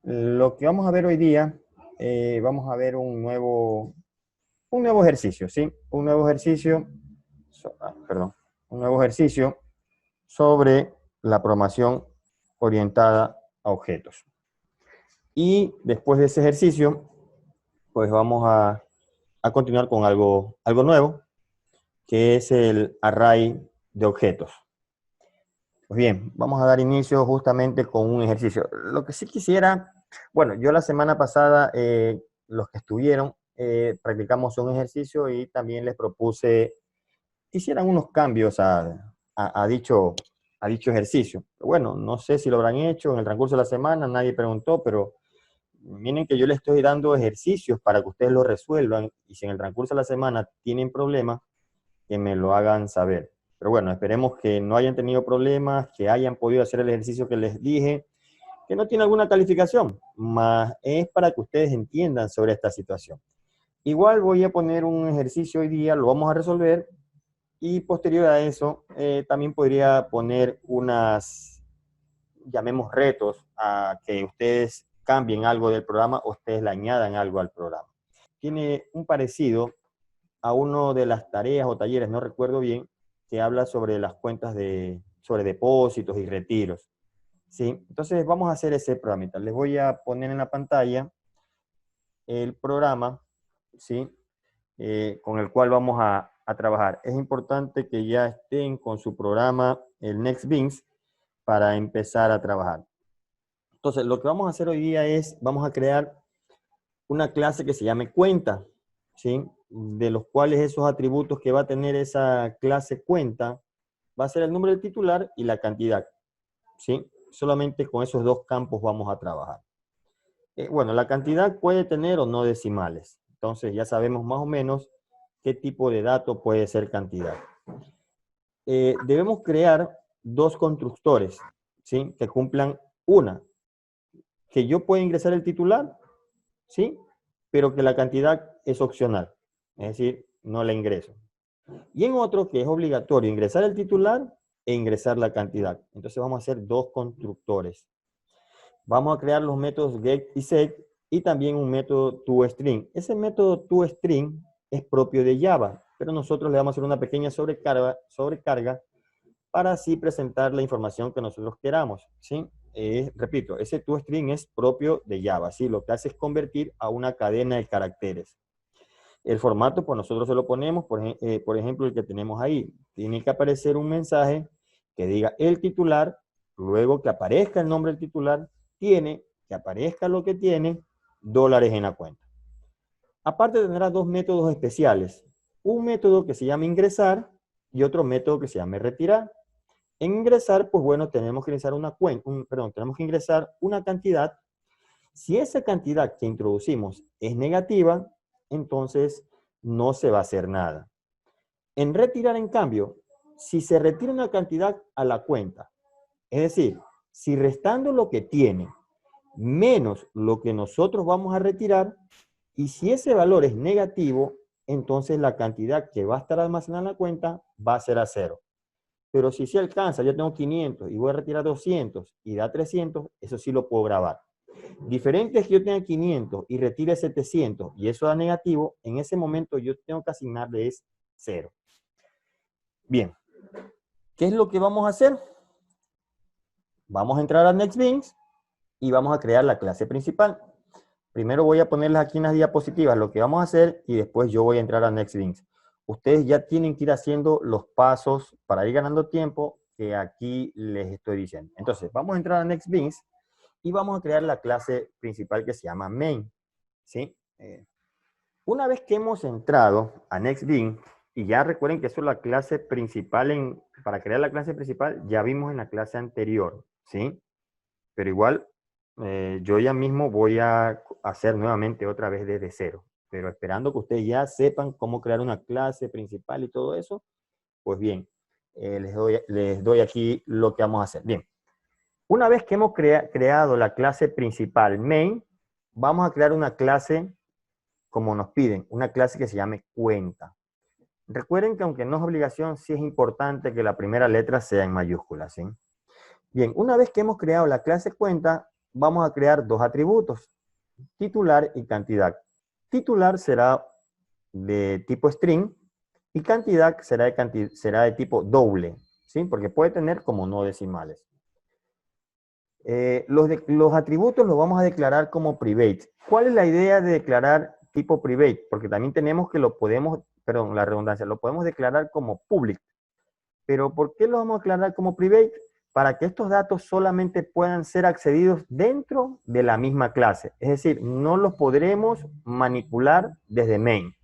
lo que vamos a ver hoy día, vamos a ver un nuevo ejercicio, ¿sí? Un nuevo ejercicio, perdón, un nuevo ejercicio sobre la programación orientada a objetos. Y después de ese ejercicio, pues vamos a continuar con algo nuevo, que es el array de objetos. Pues bien, vamos a dar inicio justamente con un ejercicio. Lo que sí quisiera, bueno, yo la semana pasada, los que estuvieron, practicamos un ejercicio y también les propuse que hicieran unos cambios a dicho ejercicio. Bueno, no sé si lo habrán hecho en el transcurso de la semana, nadie preguntó, pero miren que yo les estoy dando ejercicios para que ustedes lo resuelvan y si en el transcurso de la semana tienen problemas, que me lo hagan saber. Pero bueno, esperemos que no hayan tenido problemas, que hayan podido hacer el ejercicio que les dije, que no tiene alguna calificación, más es para que ustedes entiendan sobre esta situación. Igual voy a poner un ejercicio hoy día, lo vamos a resolver y posterior a eso también podría poner unas, llamemos retos, a que ustedes cambien algo del programa o ustedes le añadan algo al programa. Tiene un parecido a uno de las tareas o talleres, no recuerdo bien, que habla sobre las cuentas sobre depósitos y retiros. ¿Sí? Entonces vamos a hacer ese programa. Les voy a poner en la pantalla el programa, ¿sí? Con el cual vamos a trabajar. Es importante que ya estén con su programa, el NextBeans, para empezar a trabajar. Entonces, lo que vamos a hacer hoy día es, vamos a crear una clase que se llame cuenta, ¿sí? De los cuales esos atributos que va a tener esa clase cuenta va a ser el nombre del titular y la cantidad, ¿sí? Solamente con esos dos campos vamos a trabajar. Bueno, la cantidad puede tener o no decimales. Entonces ya sabemos más o menos qué tipo de dato puede ser cantidad. Debemos crear dos constructores, ¿sí? Que cumplan una, que yo pueda ingresar el titular, ¿sí? Pero que la cantidad es opcional, es decir, no la ingreso. Y en otro que es obligatorio ingresar el titular e ingresar la cantidad. Entonces vamos a hacer dos constructores. Vamos a crear los métodos get y set y también un método toString. Ese método toString es propio de Java, pero nosotros le vamos a hacer una pequeña sobrecarga para así presentar la información que nosotros queramos, ¿sí? Repito, ese toString es propio de Java, ¿sí? Lo que hace es convertir a una cadena de caracteres. El formato, pues nosotros se lo ponemos, por ejemplo, el que tenemos ahí. Tiene que aparecer un mensaje que diga el titular, luego que aparezca el nombre del titular, tiene, que aparezca lo que tiene, dólares en la cuenta. Aparte tendrá dos métodos especiales. Un método que se llama ingresar y otro método que se llama retirar. En ingresar, pues bueno, tenemos que ingresar tenemos que ingresar una cantidad. Si esa cantidad que introducimos es negativa, entonces no se va a hacer nada. En retirar, en cambio, si se retira una cantidad a la cuenta, es decir, si restando lo que tiene menos lo que nosotros vamos a retirar, y si ese valor es negativo, entonces la cantidad que va a estar almacenada en la cuenta va a ser a cero. Pero si se alcanza, yo tengo 500 y voy a retirar 200 y da 300, eso sí lo puedo grabar. Diferente es que yo tenga 500 y retire 700 y eso da negativo, en ese momento yo tengo que asignarle es 0. Bien, ¿qué es lo que vamos a hacer? Vamos a entrar a NextBeans y vamos a crear la clase principal. Primero voy a ponerles aquí en las diapositivas lo que vamos a hacer y después yo voy a entrar a NextBeans. Ustedes ya tienen que ir haciendo los pasos para ir ganando tiempo que aquí les estoy diciendo. Entonces, vamos a entrar a NextBeans y vamos a crear la clase principal que se llama main, ¿sí? Una vez que hemos entrado a NextBeans, y ya recuerden que eso es la clase principal, para crear la clase principal, ya vimos en la clase anterior, ¿sí? Pero igual, yo ya mismo voy a hacer nuevamente otra vez desde cero, pero esperando que ustedes ya sepan cómo crear una clase principal y todo eso, pues bien, les doy aquí lo que vamos a hacer. Bien, una vez que hemos creado la clase principal main, vamos a crear una clase como nos piden, una clase que se llame cuenta. Recuerden que aunque no es obligación, sí es importante que la primera letra sea en mayúsculas, ¿sí? Bien, una vez que hemos creado la clase cuenta, vamos a crear dos atributos, titular y cantidad. Titular será de tipo string y cantidad será de tipo doble, ¿sí? Porque puede tener como no decimales. Los atributos los vamos a declarar como private. ¿Cuál es la idea de declarar tipo private? Porque también tenemos que la redundancia, lo podemos declarar como public. Pero ¿por qué lo vamos a declarar como private? Para que estos datos solamente puedan ser accedidos dentro de la misma clase. Es decir, no los podremos manipular desde main.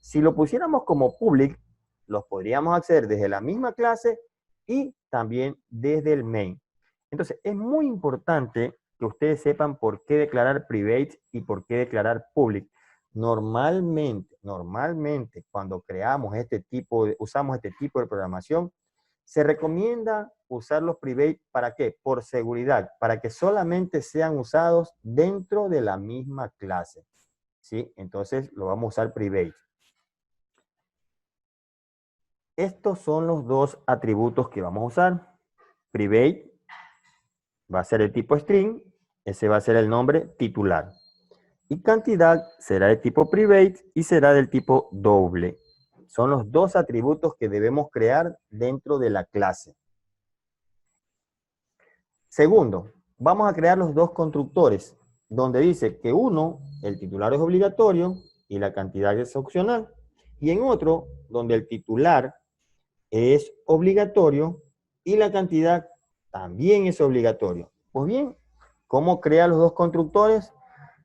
Si lo pusiéramos como public, los podríamos acceder desde la misma clase y también desde el main. Entonces, es muy importante que ustedes sepan por qué declarar private y por qué declarar public. Normalmente, cuando usamos este tipo de programación, se recomienda usar los private, ¿para qué? Por seguridad, para que solamente sean usados dentro de la misma clase, ¿sí? Entonces, lo vamos a usar private. Estos son los dos atributos que vamos a usar. Private va a ser el tipo string, ese va a ser el nombre titular. Y cantidad será de tipo private y será del tipo doble. Son los dos atributos que debemos crear dentro de la clase. Segundo, vamos a crear los dos constructores, donde dice que uno, el titular es obligatorio y la cantidad es opcional. Y en otro, donde el titular es obligatorio y la cantidad también es obligatorio. Pues bien, ¿cómo crear los dos constructores?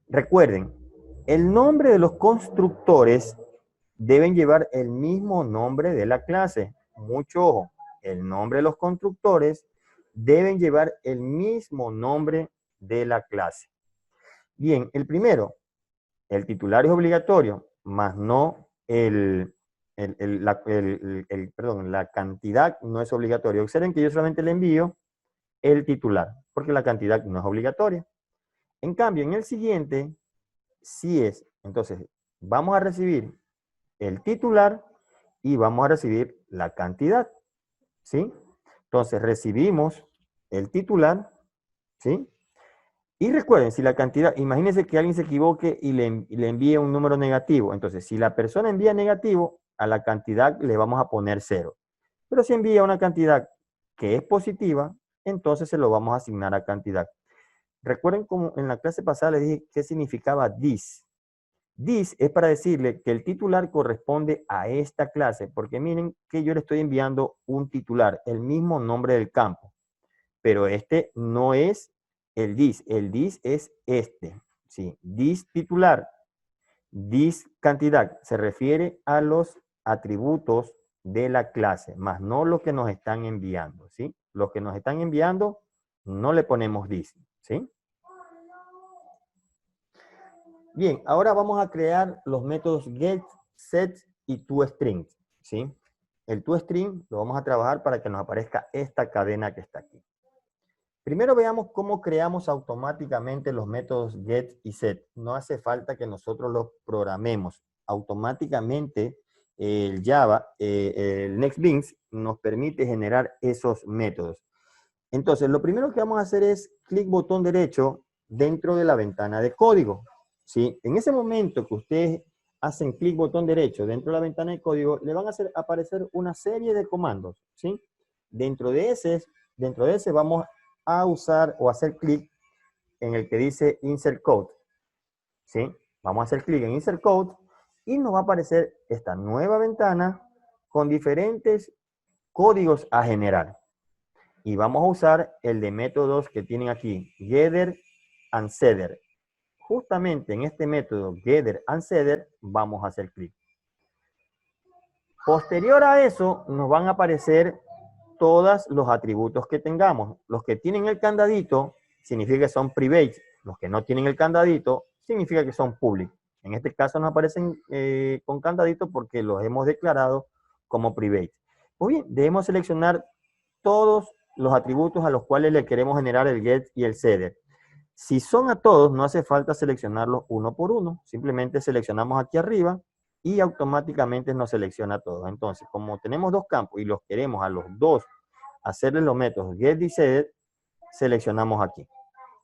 Recuerden, el nombre de los constructores deben llevar el mismo nombre de la clase. Mucho ojo, el nombre de los constructores deben llevar el mismo nombre de la clase. Bien, el primero, el titular es obligatorio, más no la cantidad no es obligatoria. Observen que yo solamente le envío el titular, porque la cantidad no es obligatoria. En cambio, en el siguiente, sí es. Entonces, vamos a recibir el titular y vamos a recibir la cantidad, ¿sí? Entonces, recibimos el titular, ¿sí? Y recuerden, si la cantidad, imagínense que alguien se equivoque y le envíe un número negativo. Entonces, si la persona envía negativo, a la cantidad le vamos a poner 0. Pero si envía una cantidad que es positiva, entonces se lo vamos a asignar a cantidad. Recuerden como en la clase pasada les dije qué significaba this. This es para decirle que el titular corresponde a esta clase, porque miren que yo le estoy enviando un titular, el mismo nombre del campo. Pero este no es el this es este, ¿sí? This titular, this cantidad, se refiere a los atributos de la clase, más no lo que nos están enviando, ¿sí? Los que nos están enviando, no le ponemos this, ¿sí? Bien, ahora vamos a crear los métodos get, set y toString, ¿sí? El toString lo vamos a trabajar para que nos aparezca esta cadena que está aquí. Primero veamos cómo creamos automáticamente los métodos get y set. No hace falta que nosotros los programemos. Automáticamente el Java, el NextBeans, nos permite generar esos métodos. Entonces, lo primero que vamos a hacer es clic botón derecho dentro de la ventana de código, ¿sí? En ese momento que ustedes hacen clic botón derecho dentro de la ventana de código, le van a aparecer una serie de comandos, ¿sí? Dentro de ese vamos a usar o hacer clic en el que dice Insert Code, ¿sí? Vamos a hacer clic en Insert Code y nos va a aparecer esta nueva ventana con diferentes códigos a generar. Y vamos a usar el de métodos que tienen aquí, Getter and Setter. Justamente en este método Getter and Setter vamos a hacer clic. Posterior a eso nos van a aparecer todos los atributos que tengamos. Los que tienen el candadito significa que son private. Los que no tienen el candadito significa que son public. En este caso nos aparecen con candadito porque los hemos declarado como private. Pues bien, debemos seleccionar todos los atributos a los cuales le queremos generar el get y el setter. Si son a todos, no hace falta seleccionarlos uno por uno. Simplemente seleccionamos aquí arriba y automáticamente nos selecciona todos. Entonces, como tenemos dos campos y los queremos a los dos hacerles los métodos get y setter, seleccionamos aquí.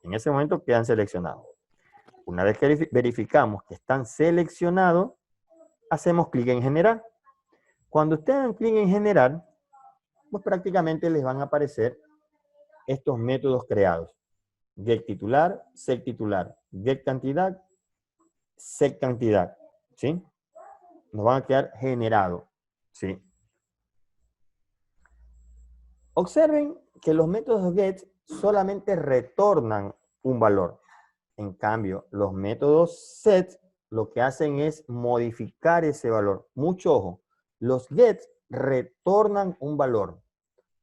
En ese momento quedan seleccionados. Una vez que verificamos que están seleccionados, hacemos clic en generar. Cuando ustedes hagan clic en generar, pues prácticamente les van a aparecer estos métodos creados. Get titular, set titular, get cantidad, set cantidad, ¿sí? Nos van a quedar generados, ¿sí? Observen que los métodos get solamente retornan un valor. En cambio, los métodos set lo que hacen es modificar ese valor. Mucho ojo, los get retornan un valor.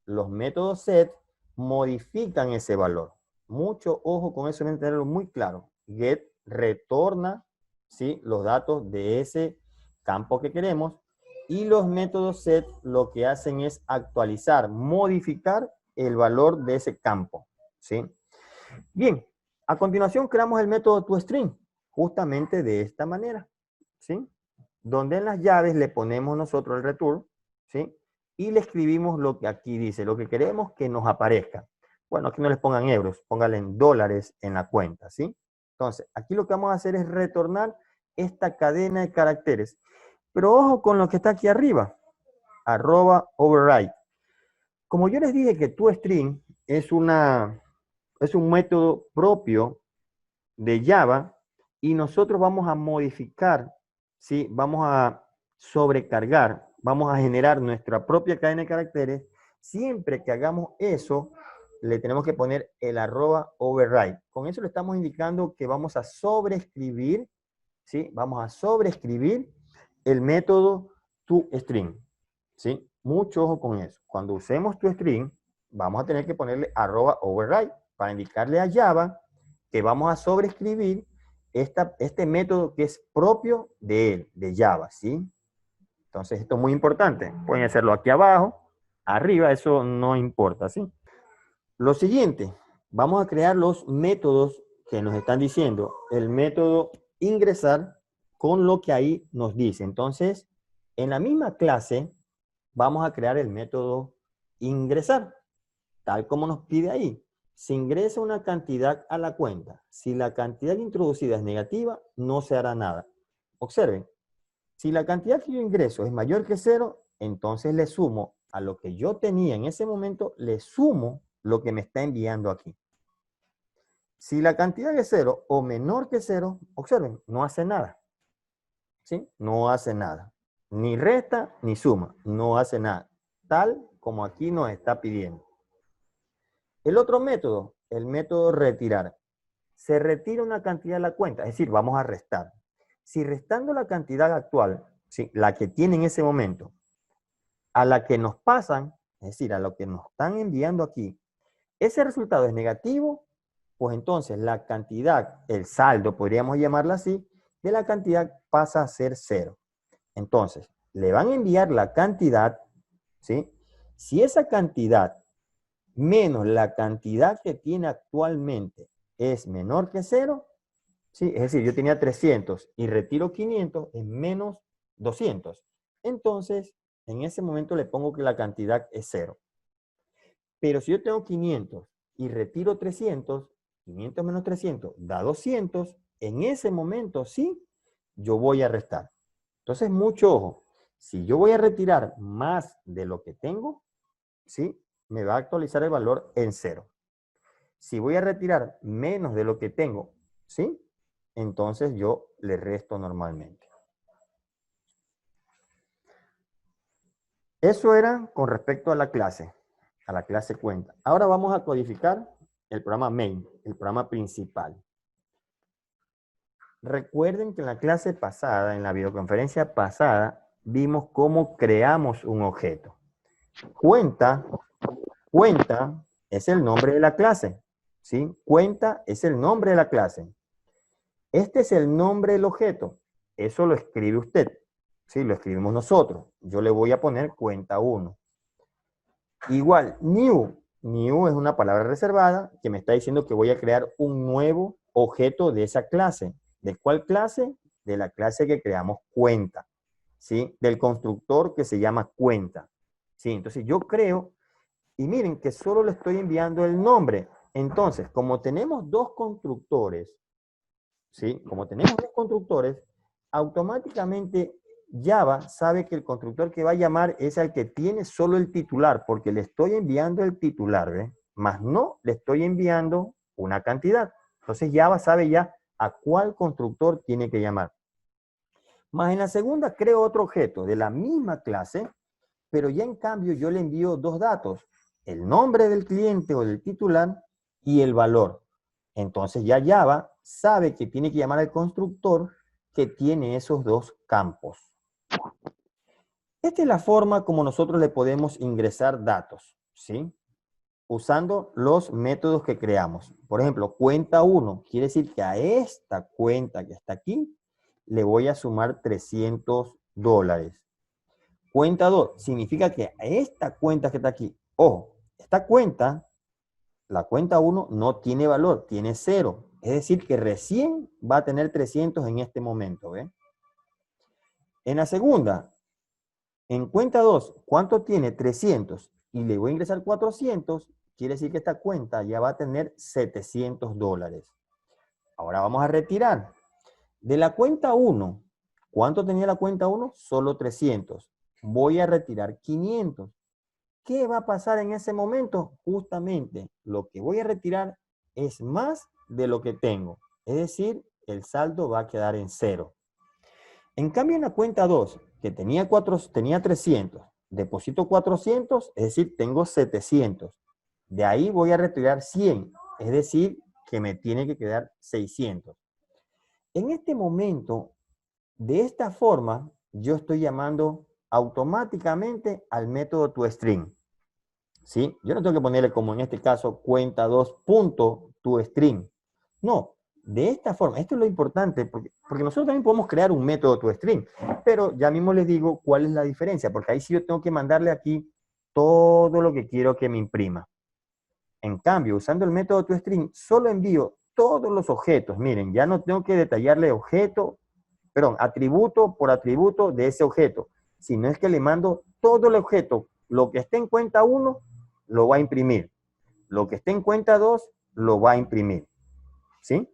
Los métodos set modifican ese valor. Mucho ojo con eso, deben tenerlo muy claro. Get retorna, ¿sí?, los datos de ese campo que queremos, y los métodos set lo que hacen es actualizar, modificar el valor de ese campo, ¿sí? Bien, a continuación creamos el método toString, justamente de esta manera, ¿sí? Donde en las llaves le ponemos nosotros el return, ¿sí? Y le escribimos lo que aquí dice, lo que queremos que nos aparezca. Bueno, aquí no les pongan euros, pónganle en dólares en la cuenta, ¿sí? Entonces, aquí lo que vamos a hacer es retornar esta cadena de caracteres. Pero ojo con lo que está aquí arriba, @override. Como yo les dije que toString es un método propio de Java y nosotros vamos a modificar, ¿sí? Vamos a sobrecargar, vamos a generar nuestra propia cadena de caracteres. Siempre que hagamos eso, le tenemos que poner el @override. Con eso le estamos indicando que vamos a sobreescribir, ¿sí? Vamos a sobreescribir el método toString, ¿sí? Mucho ojo con eso. Cuando usemos toString, vamos a tener que ponerle @override para indicarle a Java que vamos a sobreescribir este método que es propio de él, de Java, ¿sí? Entonces, esto es muy importante. Pueden hacerlo aquí abajo, arriba, eso no importa, ¿sí? Lo siguiente, vamos a crear los métodos que nos están diciendo. El método ingresar con lo que ahí nos dice. Entonces, en la misma clase, vamos a crear el método ingresar, tal como nos pide ahí. Se ingresa una cantidad a la cuenta. Si la cantidad introducida es negativa, no se hará nada. Observen, si la cantidad que yo ingreso es mayor que 0, entonces le sumo a lo que yo tenía en ese momento, le sumo lo que me está enviando aquí. Si la cantidad es 0 o menor que 0, observen, no hace nada. ¿Sí? No hace nada. Ni resta ni suma. No hace nada. Tal como aquí nos está pidiendo. El otro método, el método retirar. Se retira una cantidad de la cuenta, es decir, vamos a restar. Si restando la cantidad actual, ¿sí?, la que tiene en ese momento, a la que nos pasan, es decir, a lo que nos están enviando aquí, ese resultado es negativo, pues entonces la cantidad, el saldo, podríamos llamarla así, de la cantidad pasa a ser 0. Entonces, le van a enviar la cantidad, ¿sí? Si esa cantidad menos la cantidad que tiene actualmente es menor que 0, ¿sí? Es decir, yo tenía 300 y retiro 500, es menos 200. Entonces, en ese momento le pongo que la cantidad es 0. Pero si yo tengo 500 y retiro 300, 500 menos 300 da 200, en ese momento sí, yo voy a restar. Entonces, mucho ojo. Si yo voy a retirar más de lo que tengo, ¿sí?, me va a actualizar el valor en 0. Si voy a retirar menos de lo que tengo, ¿sí?, entonces yo le resto normalmente. Eso era con respecto a la clase cuenta. Ahora vamos a codificar el programa main, el programa principal. Recuerden que en la clase pasada, en la videoconferencia pasada, vimos cómo creamos un objeto. Cuenta es el nombre de la clase, ¿sí? Cuenta es el nombre de la clase. Este es el nombre del objeto. Eso lo escribe usted, ¿sí? Lo escribimos nosotros. Yo le voy a poner cuenta 1. Igual, new. New es una palabra reservada que me está diciendo que voy a crear un nuevo objeto de esa clase. ¿De cuál clase? De la clase que creamos cuenta, ¿sí? Del constructor que se llama cuenta, ¿sí? Entonces yo creo, y miren que solo le estoy enviando el nombre. Entonces, como tenemos dos constructores, ¿sí? Como tenemos dos constructores, automáticamente Java sabe que el constructor que va a llamar es el que tiene solo el titular, porque le estoy enviando el titular, ¿ve? Más no le estoy enviando una cantidad. Entonces Java sabe ya a cuál constructor tiene que llamar. Más en la segunda creo otro objeto de la misma clase, pero ya en cambio yo le envío dos datos, el nombre del cliente o del titular y el valor. Entonces ya Java sabe que tiene que llamar al constructor que tiene esos dos campos. Esta es la forma como nosotros le podemos ingresar datos, ¿sí? Usando los métodos que creamos. Por ejemplo, cuenta 1 quiere decir que a esta cuenta que está aquí le voy a sumar $300. Cuenta 2 significa que a esta cuenta que está aquí, ojo, esta cuenta, la cuenta 1 no tiene valor, tiene 0. Es decir, que recién va a tener 300 en este momento, ¿ve? En la segunda, en cuenta 2, ¿cuánto tiene? 300. Y le voy a ingresar 400, quiere decir que esta cuenta ya va a tener $700. Ahora vamos a retirar. De la cuenta 1, ¿cuánto tenía la cuenta 1? Solo 300. Voy a retirar 500. ¿Qué va a pasar en ese momento? Justamente lo que voy a retirar es más de lo que tengo. Es decir, el saldo va a quedar en 0. En cambio, en la cuenta 2, que tenía 300, deposito 400, es decir, tengo 700. De ahí voy a retirar 100, es decir, que me tiene que quedar 600. En este momento, de esta forma, yo estoy llamando automáticamente al método toString. ¿Sí? Yo no tengo que ponerle como en este caso cuenta 2.toString. No, de esta forma, esto es lo importante, porque nosotros también podemos crear un método toString, pero ya mismo les digo cuál es la diferencia, porque ahí sí yo tengo que mandarle aquí todo lo que quiero que me imprima. En cambio, usando el método toString, solo envío todos los objetos. Miren, ya no tengo que detallarle atributo por atributo de ese objeto, sino es que le mando todo el objeto, lo que esté en cuenta 1, lo va a imprimir. Lo que esté en cuenta 2, lo va a imprimir. ¿Sí?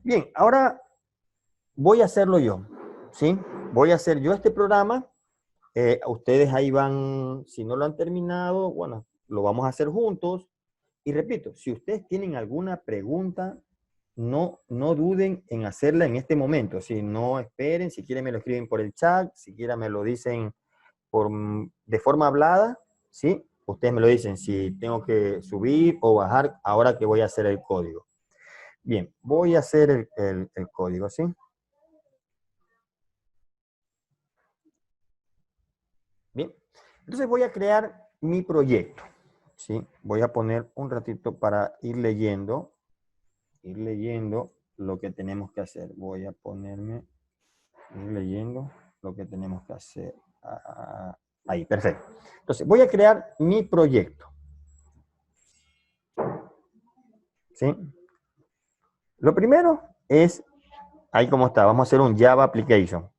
Bien, ahora voy a hacerlo yo. ¿Sí? Voy a hacer yo este programa. Ustedes ahí van, si no lo han terminado, bueno, lo vamos a hacer juntos. Y repito, si ustedes tienen alguna pregunta, no duden en hacerla en este momento. Si no esperen, si quieren me lo escriben por el chat, si quieren me lo dicen de forma hablada, ¿sí? Ustedes me lo dicen si tengo que subir o bajar ahora que voy a hacer el código. Bien, voy a hacer el código, ¿sí? Bien, entonces voy a crear mi proyecto, ¿sí? Voy a poner un ratito para ir leyendo lo que tenemos que hacer. Voy a ir leyendo lo que tenemos que hacer. Ahí, perfecto. Entonces, voy a crear mi proyecto. ¿Sí? Lo primero es, ahí como está, vamos a hacer un Java Application.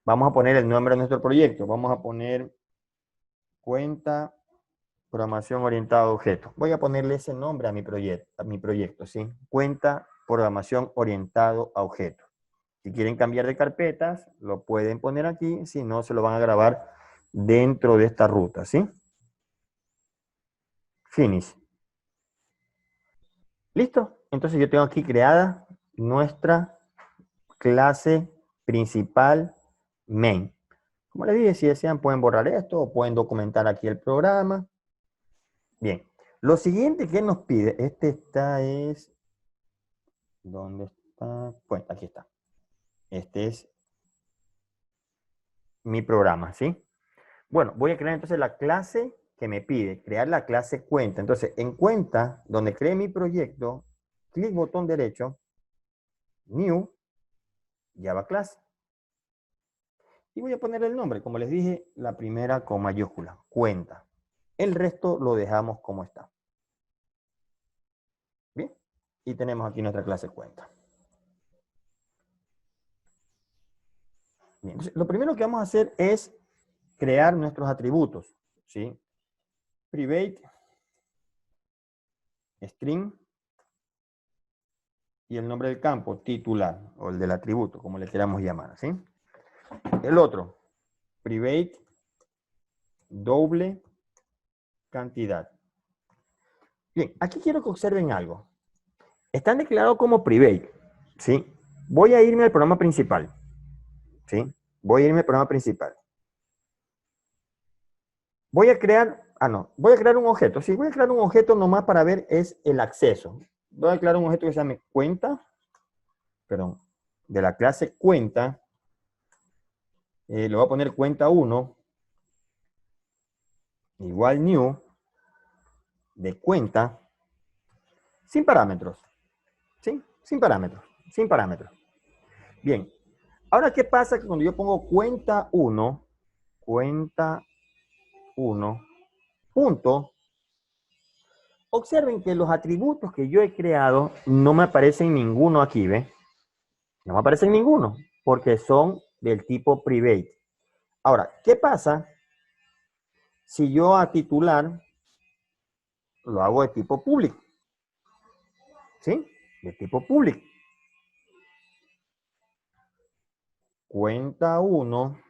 Vamos a poner el nombre de nuestro proyecto. Vamos a poner cuenta programación orientada a objetos. Voy a ponerle ese nombre a mi proyecto, ¿sí? Cuenta programación orientado a objetos. Si quieren cambiar de carpetas, lo pueden poner aquí, si no, se lo van a grabar dentro de esta ruta, ¿sí? Finish. ¿Listo? Entonces yo tengo aquí creada nuestra clase principal main. Como les dije, si desean pueden borrar esto o pueden documentar aquí el programa. Bien, lo siguiente que nos pide, ¿dónde está? Pues aquí está. Este es mi programa, ¿sí? Bueno, voy a crear entonces la clase que me pide, crear la clase cuenta. Entonces, en cuenta, donde creé mi proyecto, clic botón derecho, New, Java Class. Y voy a poner el nombre, como les dije, la primera con mayúscula, cuenta. El resto lo dejamos como está. Bien, y tenemos aquí nuestra clase cuenta. Bien, entonces, lo primero que vamos a hacer es crear nuestros atributos, ¿sí? private string y el nombre del campo, titular, o el del atributo, como le queramos llamar, ¿sí? El otro, private doble cantidad. Bien, aquí quiero que observen algo. Están declarados como private, ¿sí? Voy a irme al programa principal, ¿sí? Voy a irme al programa principal. Voy a crear, voy a crear un objeto. Sí, voy a crear un objeto nomás para ver es el acceso. Voy a crear un objeto que se llame cuenta, perdón, de la clase cuenta. Le voy a poner cuenta 1 igual new de cuenta sin parámetros. ¿Sí? Sin parámetros. Sin parámetros. Bien. Ahora, ¿qué pasa cuando yo pongo cuenta 1, punto? Observen que los atributos que yo he creado no me aparecen ninguno aquí, ¿ve? No me aparecen ninguno, porque son del tipo private. Ahora, ¿qué pasa si yo a titular lo hago de tipo público? ¿Sí? De tipo público. Cuenta 1,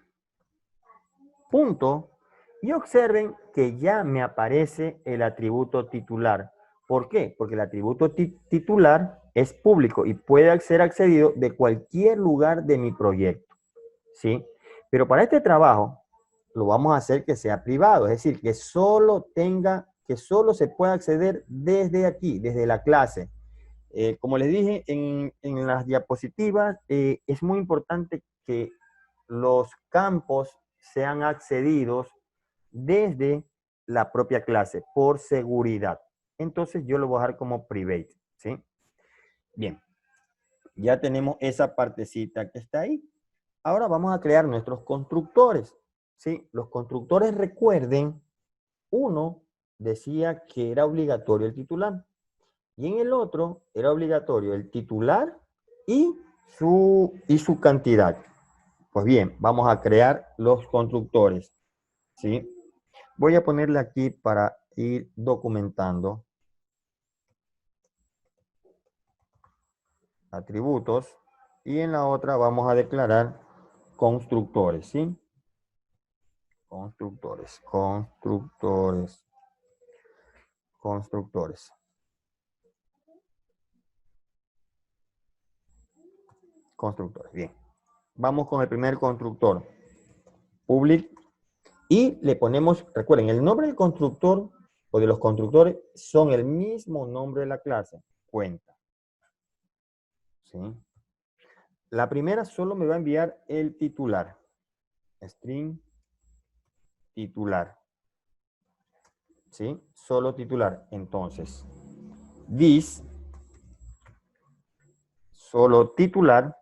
punto. Y observen que ya me aparece el atributo titular. ¿Por qué? Porque el atributo titular es público y puede ser accedido de cualquier lugar de mi proyecto. ¿Sí? Pero para este trabajo lo vamos a hacer que sea privado, es decir, que solo se pueda acceder desde aquí, desde la clase. Como les dije en las diapositivas, es muy importante que los campos sean accedidos desde la propia clase por seguridad. Entonces yo lo voy a dejar como private, ¿sí? Bien, ya tenemos esa partecita que está ahí. Ahora vamos a crear nuestros constructores, ¿sí? Los constructores, recuerden, uno decía que era obligatorio el titular y en el otro era obligatorio el titular y su cantidad. Pues bien, vamos a crear los constructores, ¿sí? Voy a ponerle aquí para ir documentando atributos y en la otra vamos a declarar constructores, ¿sí? Constructores. Bien. Vamos con el primer constructor. Public. Y le ponemos, recuerden, el nombre del constructor o de los constructores son el mismo nombre de la clase. Cuenta. ¿Sí? La primera solo me va a enviar el titular. String titular. ¿Sí? Solo titular. Entonces, this, solo titular,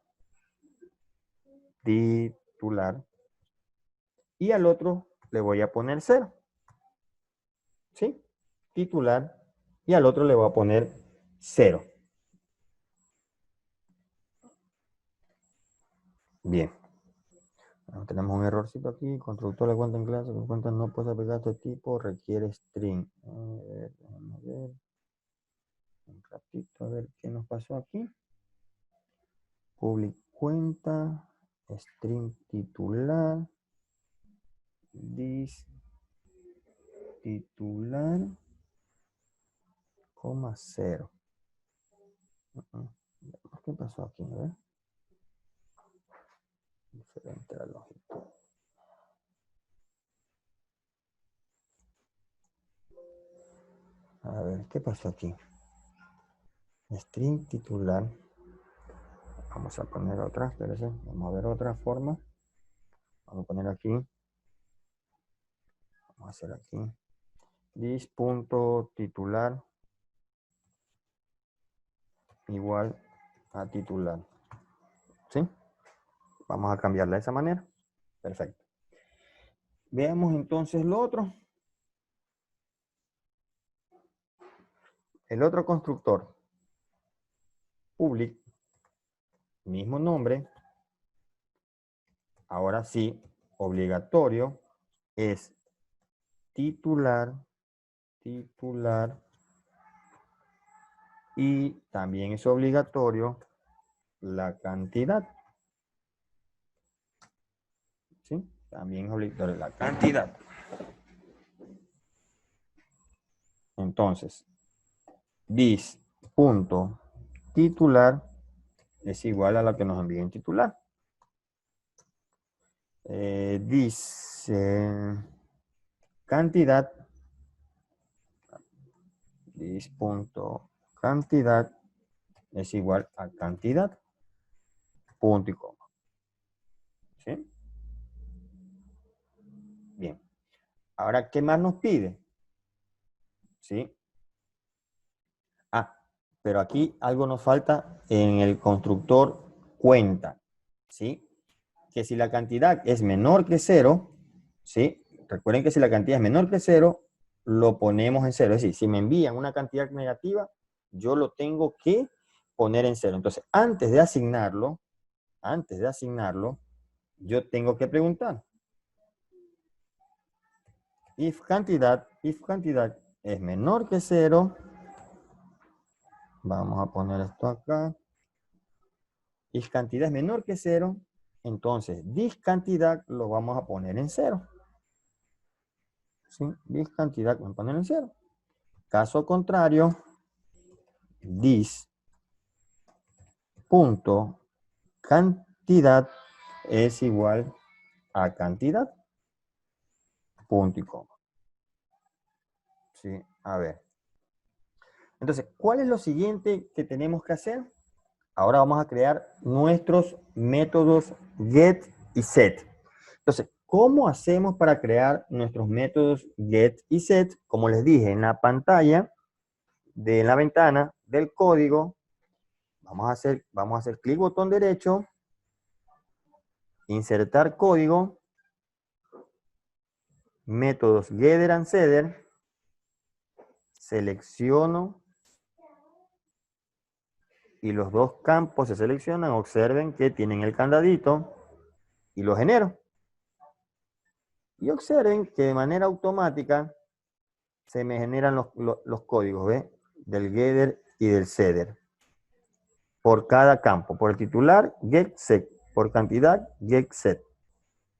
y al otro le voy a poner 0. ¿Sí? Titular, y al otro le voy a poner 0. Bien. Tenemos un errorcito aquí. Constructor de cuenta en clase. Con cuenta no puede aplicar este tipo. Requiere string. Déjame ver. Un ratito a ver qué nos pasó aquí. Public cuenta. String titular. This titular. Coma 0. ¿Qué pasó aquí? A ver. Diferente la lógica. A ver, ¿qué pasó aquí? String titular. Vamos a poner otra, espérense. Vamos a ver otra forma. Vamos a poner aquí. Vamos a hacer aquí. This punto titular igual a titular. ¿Sí? Vamos a cambiarla de esa manera. Perfecto. Veamos entonces lo otro. El otro constructor. Public. Mismo nombre. Ahora sí, obligatorio es titular titular. Y también es obligatorio la cantidad. ¿Sí? También es obligatorio la cantidad. Entonces, this punto titular es igual a la que nos envía en titular. Dice cantidad. This punto cantidad es igual a cantidad. Punto y coma. ¿Sí? Bien. Ahora, ¿qué más nos pide? ¿Sí? Ah, pero aquí algo nos falta en el constructor cuenta. ¿Sí? Que si la cantidad es menor que 0, ¿sí? Recuerden que si la cantidad es menor que 0, lo ponemos en 0. Es decir, si me envían una cantidad negativa, yo lo tengo que poner en 0. Entonces, antes de asignarlo, yo tengo que preguntar. If cantidad es menor que 0, vamos a poner esto acá. If cantidad es menor que 0, entonces this cantidad lo vamos a poner en 0. ¿Sí? This cantidad lo vamos a poner en 0. Caso contrario, this punto cantidad es igual a cantidad. Punto y coma. ¿Sí? A ver. Entonces, ¿cuál es lo siguiente que tenemos que hacer? Ahora vamos a crear nuestros métodos get y set. Entonces, ¿cómo hacemos para crear nuestros métodos get y set? Como les dije, en la pantalla de la ventana del código, vamos a hacer clic botón derecho, insertar código, métodos getter and setter, selecciono y los dos campos se seleccionan. Observen que tienen el candadito y lo genero. Y observen que de manera automática se me generan los códigos, ¿ve? Del getter y del setter. Por cada campo. Por el titular, get set. Por cantidad, get set.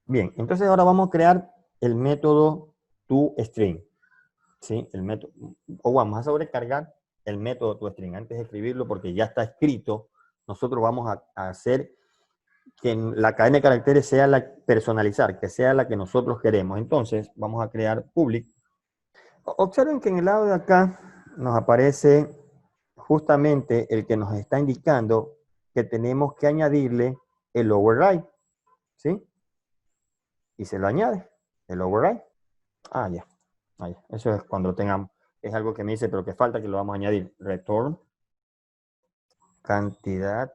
Bien, entonces ahora vamos a crear el método toString. ¿Sí? El método, o vamos a sobrecargar el método toString antes de escribirlo porque ya está escrito. Nosotros vamos a hacer que la cadena de caracteres sea la personalizar, que sea la que nosotros queremos. Entonces vamos a crear public. Observen que en el lado de acá nos aparece justamente el que nos está indicando que tenemos que añadirle el override. ¿Sí? Y se lo añade, el override. Ah, ya. Eso es cuando tengamos. Es algo que me dice, pero que falta que lo vamos a añadir. Return cantidad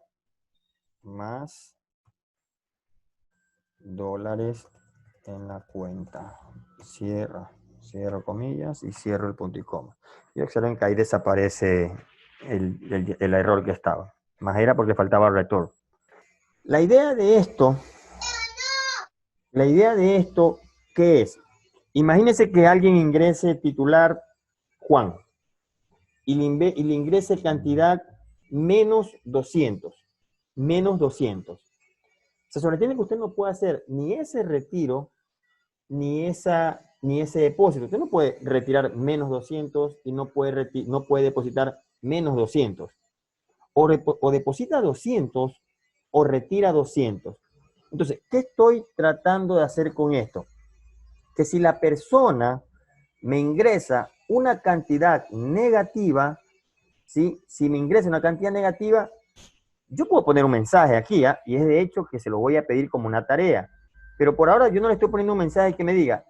más dólares en la cuenta. Cierro comillas y cierro el punto y coma. Y observen que ahí desaparece el error que estaba. Más era porque faltaba return. La idea de esto, ¿qué es? Imagínense que alguien ingrese titular Juan y le ingrese cantidad menos 200. Menos 200. Se sobreentiende que usted no puede hacer ni ese retiro, ni ese depósito. Usted no puede retirar menos 200 y no puede depositar menos 200. O deposita 200 o retira 200. Entonces, ¿qué estoy tratando de hacer con esto? Que si la persona me ingresa una cantidad negativa, ¿sí? Si me ingresa una cantidad negativa, yo puedo poner un mensaje aquí, ¿eh? Y es de hecho que se lo voy a pedir como una tarea. Pero por ahora yo no le estoy poniendo un mensaje que me diga,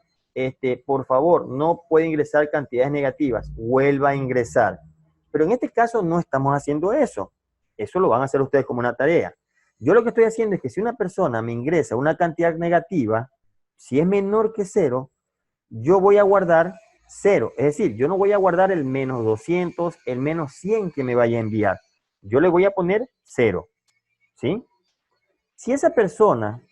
por favor, no puede ingresar cantidades negativas, vuelva a ingresar. Pero en este caso no estamos haciendo eso. Eso lo van a hacer ustedes como una tarea. Yo lo que estoy haciendo es que si una persona me ingresa una cantidad negativa, si es menor que 0, yo voy a guardar 0. Es decir, yo no voy a guardar el menos 200, el menos 100 que me vaya a enviar. Yo le voy a poner 0. ¿Sí? Si esa persona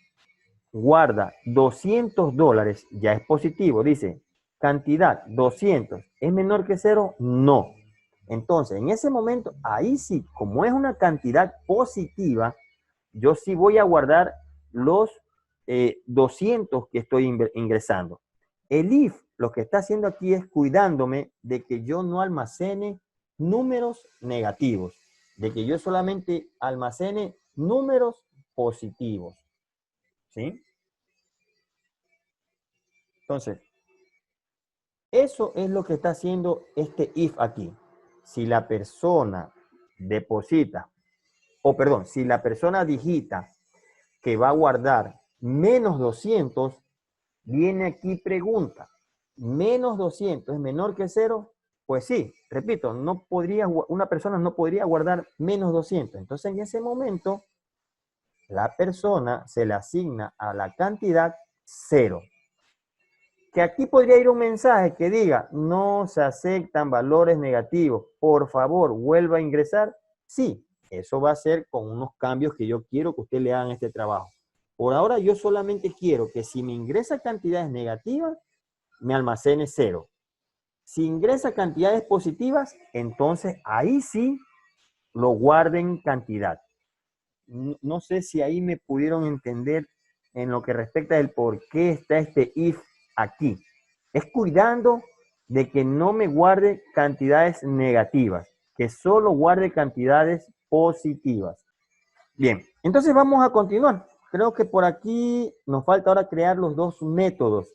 guarda $200, ya es positivo, dice, cantidad 200 es menor que 0, no. Entonces, en ese momento, ahí sí, como es una cantidad positiva, yo sí voy a guardar los 200 que estoy ingresando. El if lo que está haciendo aquí es cuidándome de que yo no almacene números negativos, de que yo solamente almacene números positivos. ¿Sí? Entonces, eso es lo que está haciendo este if aquí. Si la persona deposita, o perdón, si la persona digita que va a guardar menos 200, viene aquí pregunta, ¿menos 200 es menor que 0? Pues sí, repito, una persona no podría guardar menos 200. Entonces en ese momento, la persona se le asigna a la cantidad 0. Que aquí podría ir un mensaje que diga, no se aceptan valores negativos, por favor, vuelva a ingresar. Sí, eso va a ser con unos cambios que yo quiero que usted le hagan este trabajo. Por ahora yo solamente quiero que si me ingresa cantidades negativas, me almacene 0. Si ingresa cantidades positivas, entonces ahí sí lo guarden cantidad. No sé si ahí me pudieron entender en lo que respecta del por qué está este if aquí. Es cuidando de que no me guarde cantidades negativas, que solo guarde cantidades positivas. Bien, entonces vamos a continuar. Creo que por aquí nos falta ahora crear los dos métodos.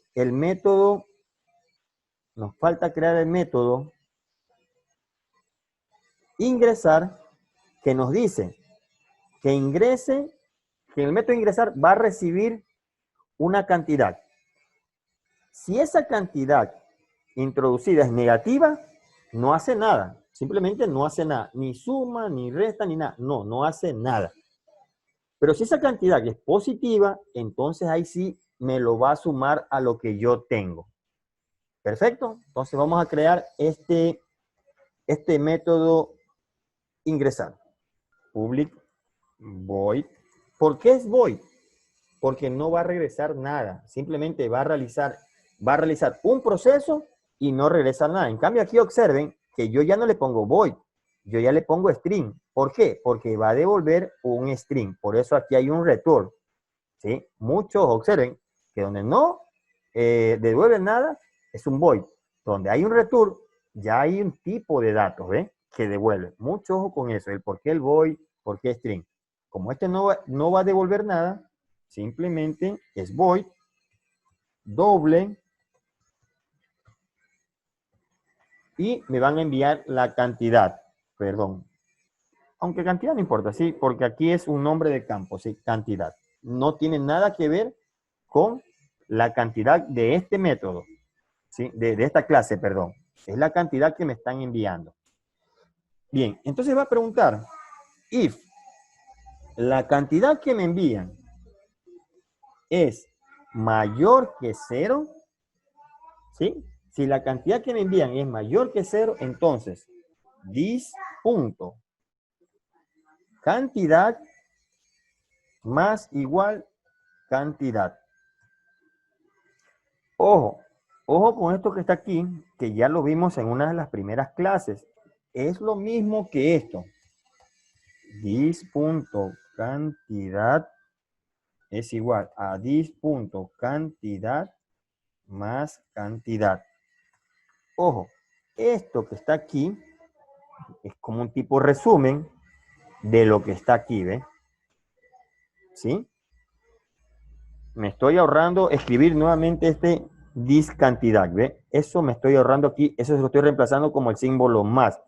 Nos falta crear el método ingresar, que nos dice que ingrese, que el método ingresar va a recibir una cantidad. Si esa cantidad introducida es negativa, no hace nada. Simplemente no hace nada. Ni suma, ni resta, ni nada. No, no hace nada. Pero si esa cantidad es positiva, entonces ahí sí me lo va a sumar a lo que yo tengo. Perfecto. Entonces vamos a crear este método ingresar. Public void. ¿Por qué es void? Porque no va a regresar nada. Simplemente va a realizar un proceso y no regresa nada. En cambio, aquí observen que yo ya no le pongo void, yo ya le pongo string. ¿Por qué? Porque va a devolver un string. Por eso aquí hay un return. ¿Sí? Muchos observen que donde no devuelve nada es un void. Donde hay un return, ya hay un tipo de datos, ¿ve? Que devuelve. Mucho ojo con eso. El por qué el void, por qué string. Como este no va a devolver nada, simplemente es void doble y me van a enviar la cantidad, perdón, aunque cantidad no importa, sí, porque aquí es un nombre de campo, sí, cantidad. No tiene nada que ver con la cantidad de este método, sí, de esta clase, perdón. Es la cantidad que me están enviando. Bien, entonces va a preguntar, if la cantidad que me envían es mayor que 0, ¿sí? Si la cantidad que me envían es mayor que 0, entonces this punto cantidad más igual cantidad. Ojo, ojo con esto que está aquí, que ya lo vimos en una de las primeras clases. Es lo mismo que esto. This punto cantidad es igual a this punto cantidad más cantidad. Ojo, esto que está aquí es como un tipo resumen de lo que está aquí, ¿ve? ¿Sí? Me estoy ahorrando escribir nuevamente this cantidad, ¿ve? Eso me estoy ahorrando aquí, eso lo estoy reemplazando como el símbolo más.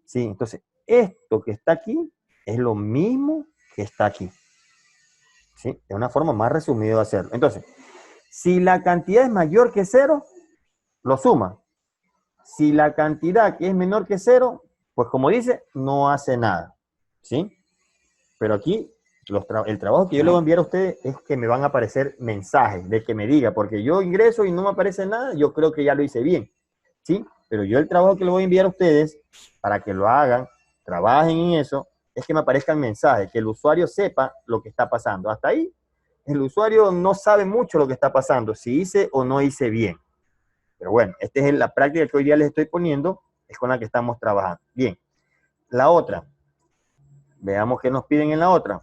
¿Sí? Entonces, esto que está aquí es lo mismo que está aquí. ¿Sí? Es una forma más resumida de hacerlo. Entonces, si la cantidad es mayor que 0, lo suma. Si la cantidad que es menor que 0, pues como dice, no hace nada. ¿Sí? Pero aquí el trabajo que yo le voy a enviar a ustedes es que me van a aparecer mensajes de que me diga, porque yo ingreso y no me aparece nada, yo creo que ya lo hice bien, ¿sí? Pero yo el trabajo que le voy a enviar a ustedes para que lo hagan, trabajen en eso, es que me aparezcan mensajes, que el usuario sepa lo que está pasando. Hasta ahí, el usuario no sabe mucho lo que está pasando, si hice o no hice bien, Pero bueno, esta es la práctica que hoy día les estoy poniendo, es con la que estamos trabajando. Bien, la otra. Veamos qué nos piden en la otra.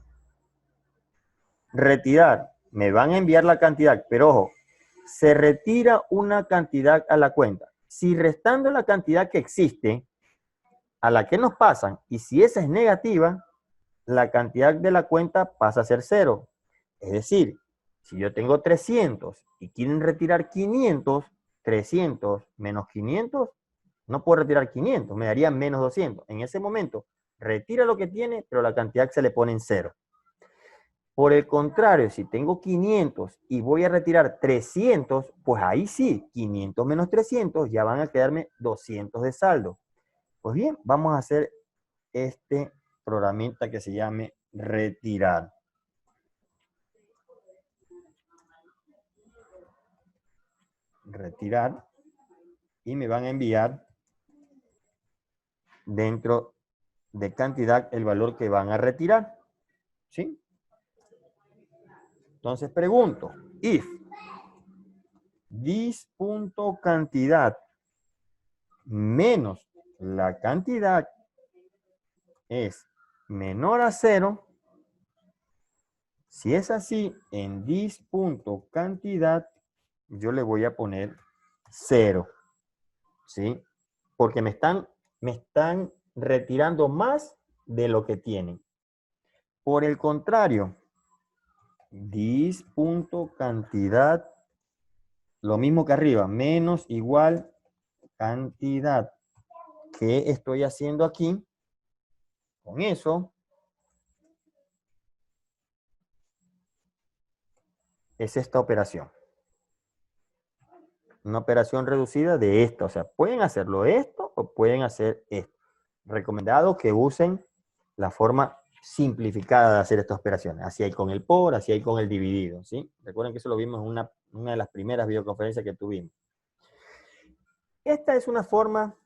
Retirar. Me van a enviar la cantidad, pero ojo, se retira una cantidad a la cuenta. Si restando la cantidad que existe, a la que nos pasan, y si esa es negativa, la cantidad de la cuenta pasa a ser 0. Es decir, si yo tengo 300 y quieren retirar 500, 300 menos 500, no puedo retirar 500, me daría menos 200. En ese momento, retira lo que tiene, pero la cantidad se le pone en 0. Por el contrario, si tengo 500 y voy a retirar 300, pues ahí sí, 500 menos 300, ya van a quedarme 200 de saldo. Pues bien, vamos a hacer este programita que se llame retirar. Retirar. Y me van a enviar dentro de cantidad el valor que van a retirar. ¿Sí? Entonces pregunto, if this.cantidad menos la cantidad es menor a 0, si es así, en this.cantidad yo le voy a poner 0, ¿sí? Porque me están retirando más de lo que tienen. Por el contrario, this.cantidad, lo mismo que arriba, menos igual cantidad. ¿Qué estoy haciendo aquí? Con eso es esta operación. Una operación reducida de esta. O sea, pueden hacerlo esto o pueden hacer esto. Recomendado que usen la forma simplificada de hacer estas operaciones. Así hay con el por, así hay con el dividido, ¿sí? Recuerden que eso lo vimos en una de las primeras videoconferencias que tuvimos. Esta es una forma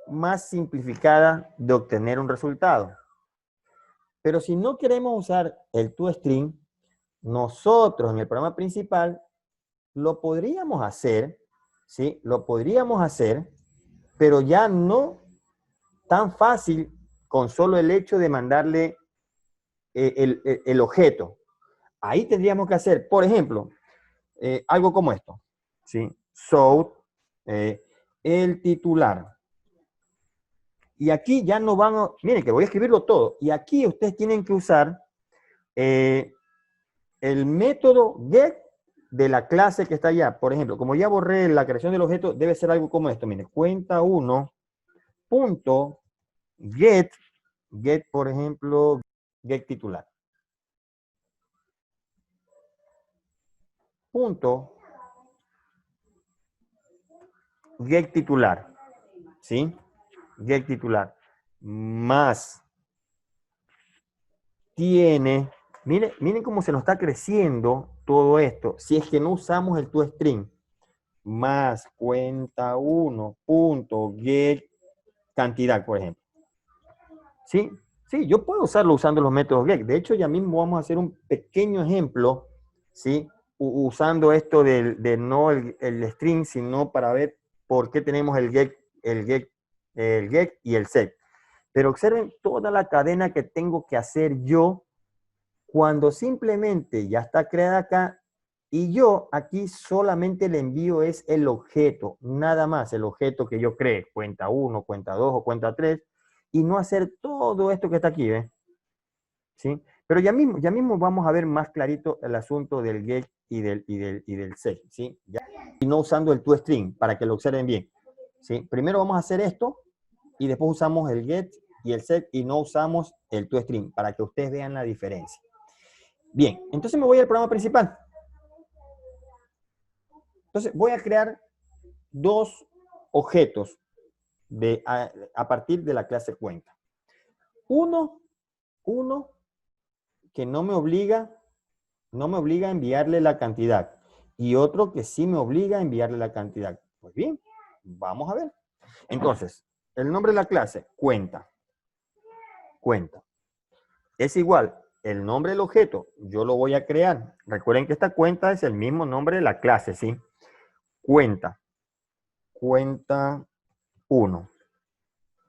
más simplificada de obtener un resultado. Pero si no queremos usar el toString, nosotros en el programa principal lo podríamos hacer, ¿sí? Lo podríamos hacer, pero ya no tan fácil con solo el hecho de mandarle el objeto. Ahí tendríamos que hacer, por ejemplo, algo como esto, ¿sí? So, el titular. Y aquí ya no van a, miren que voy a escribirlo todo, y aquí ustedes tienen que usar el método get de la clase que está allá. Por ejemplo, como ya borré la creación del objeto, debe ser algo como esto, miren, cuenta 1 punto get, por ejemplo, get titular. Punto get titular, ¿sí? Get titular. Más tiene, miren cómo se nos está creciendo todo esto, si es que no usamos el toString. Más cuenta 1 punto get cantidad, por ejemplo. ¿Sí? Sí, yo puedo usarlo usando los métodos get. De hecho, ya mismo vamos a hacer un pequeño ejemplo, ¿sí? Usando esto de no el string, sino para ver por qué tenemos el get y el set. Pero observen toda la cadena que tengo que hacer yo cuando simplemente ya está creada acá y yo aquí solamente le envío es el objeto, nada más, el objeto que yo cree, cuenta 1, cuenta 2 o cuenta 3, y no hacer todo esto que está aquí, ¿ves? ¿Sí? Pero ya mismo vamos a ver más clarito el asunto del get y del set, ¿sí? Ya, y no usando el toString, para que lo observen bien, ¿sí? Primero vamos a hacer esto, y después usamos el get y el set, y no usamos el toString, para que ustedes vean la diferencia. Bien, entonces me voy al programa principal. Entonces voy a crear dos objetos a partir de la clase cuenta. Uno que no me obliga a enviarle la cantidad, y otro que sí me obliga a enviarle la cantidad. Pues bien, vamos a ver. Entonces, el nombre de la clase, cuenta. Es igual, el nombre del objeto, yo lo voy a crear. Recuerden que esta cuenta es el mismo nombre de la clase, ¿sí? Cuenta. cuenta 1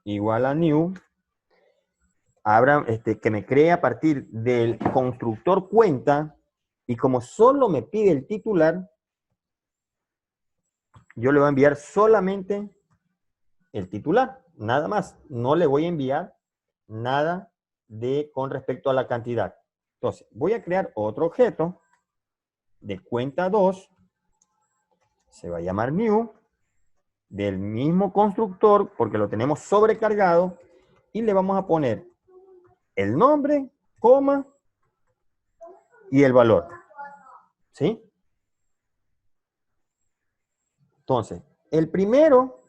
igual a new, abra, que me cree a partir del constructor cuenta, y como solo me pide el titular, yo le voy a enviar solamente el titular, nada más. No le voy a enviar nada con respecto a la cantidad. Entonces, voy a crear otro objeto de cuenta 2, se va a llamar new, del mismo constructor, porque lo tenemos sobrecargado, y le vamos a poner el nombre, coma, y el valor. ¿Sí? Entonces, el primero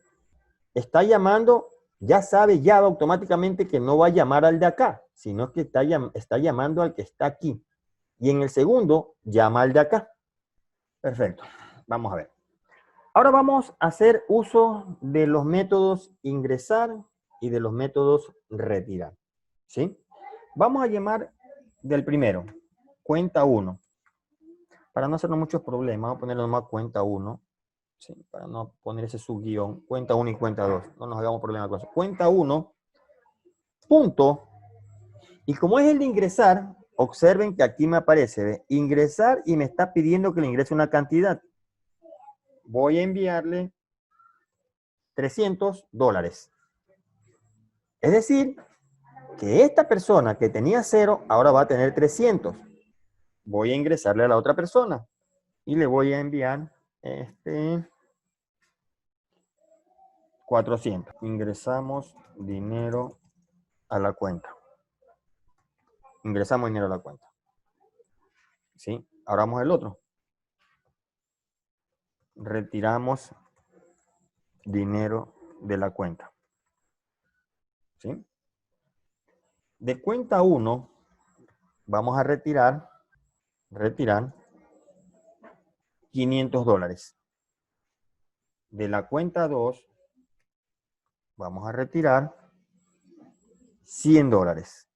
está llamando, ya sabe Java automáticamente que no va a llamar al de acá, sino que está llamando al que está aquí. Y en el segundo, llama al de acá. Perfecto. Vamos a ver. Ahora vamos a hacer uso de los métodos ingresar y de los métodos retirar. ¿Sí? Vamos a llamar del primero, cuenta 1. Para no hacernos muchos problemas, vamos a ponerle nomás cuenta 1. ¿Sí? Para no poner ese subguión, cuenta 1 y cuenta 2. No nos hagamos problema con eso. Cuenta 1, punto. Y como es el de ingresar, observen que aquí me aparece, ¿ve? Ingresar, y me está pidiendo que le ingrese una cantidad. Voy a enviarle $300. Es decir, que esta persona que tenía 0, ahora va a tener 300. Voy a ingresarle a la otra persona y le voy a enviar 400. Ingresamos dinero a la cuenta. Ingresamos dinero a la cuenta. ¿Sí? Ahora vamos al otro. Retiramos dinero de la cuenta. ¿Sí? De cuenta 1 vamos a retirar $500. De la cuenta 2 vamos a retirar $100.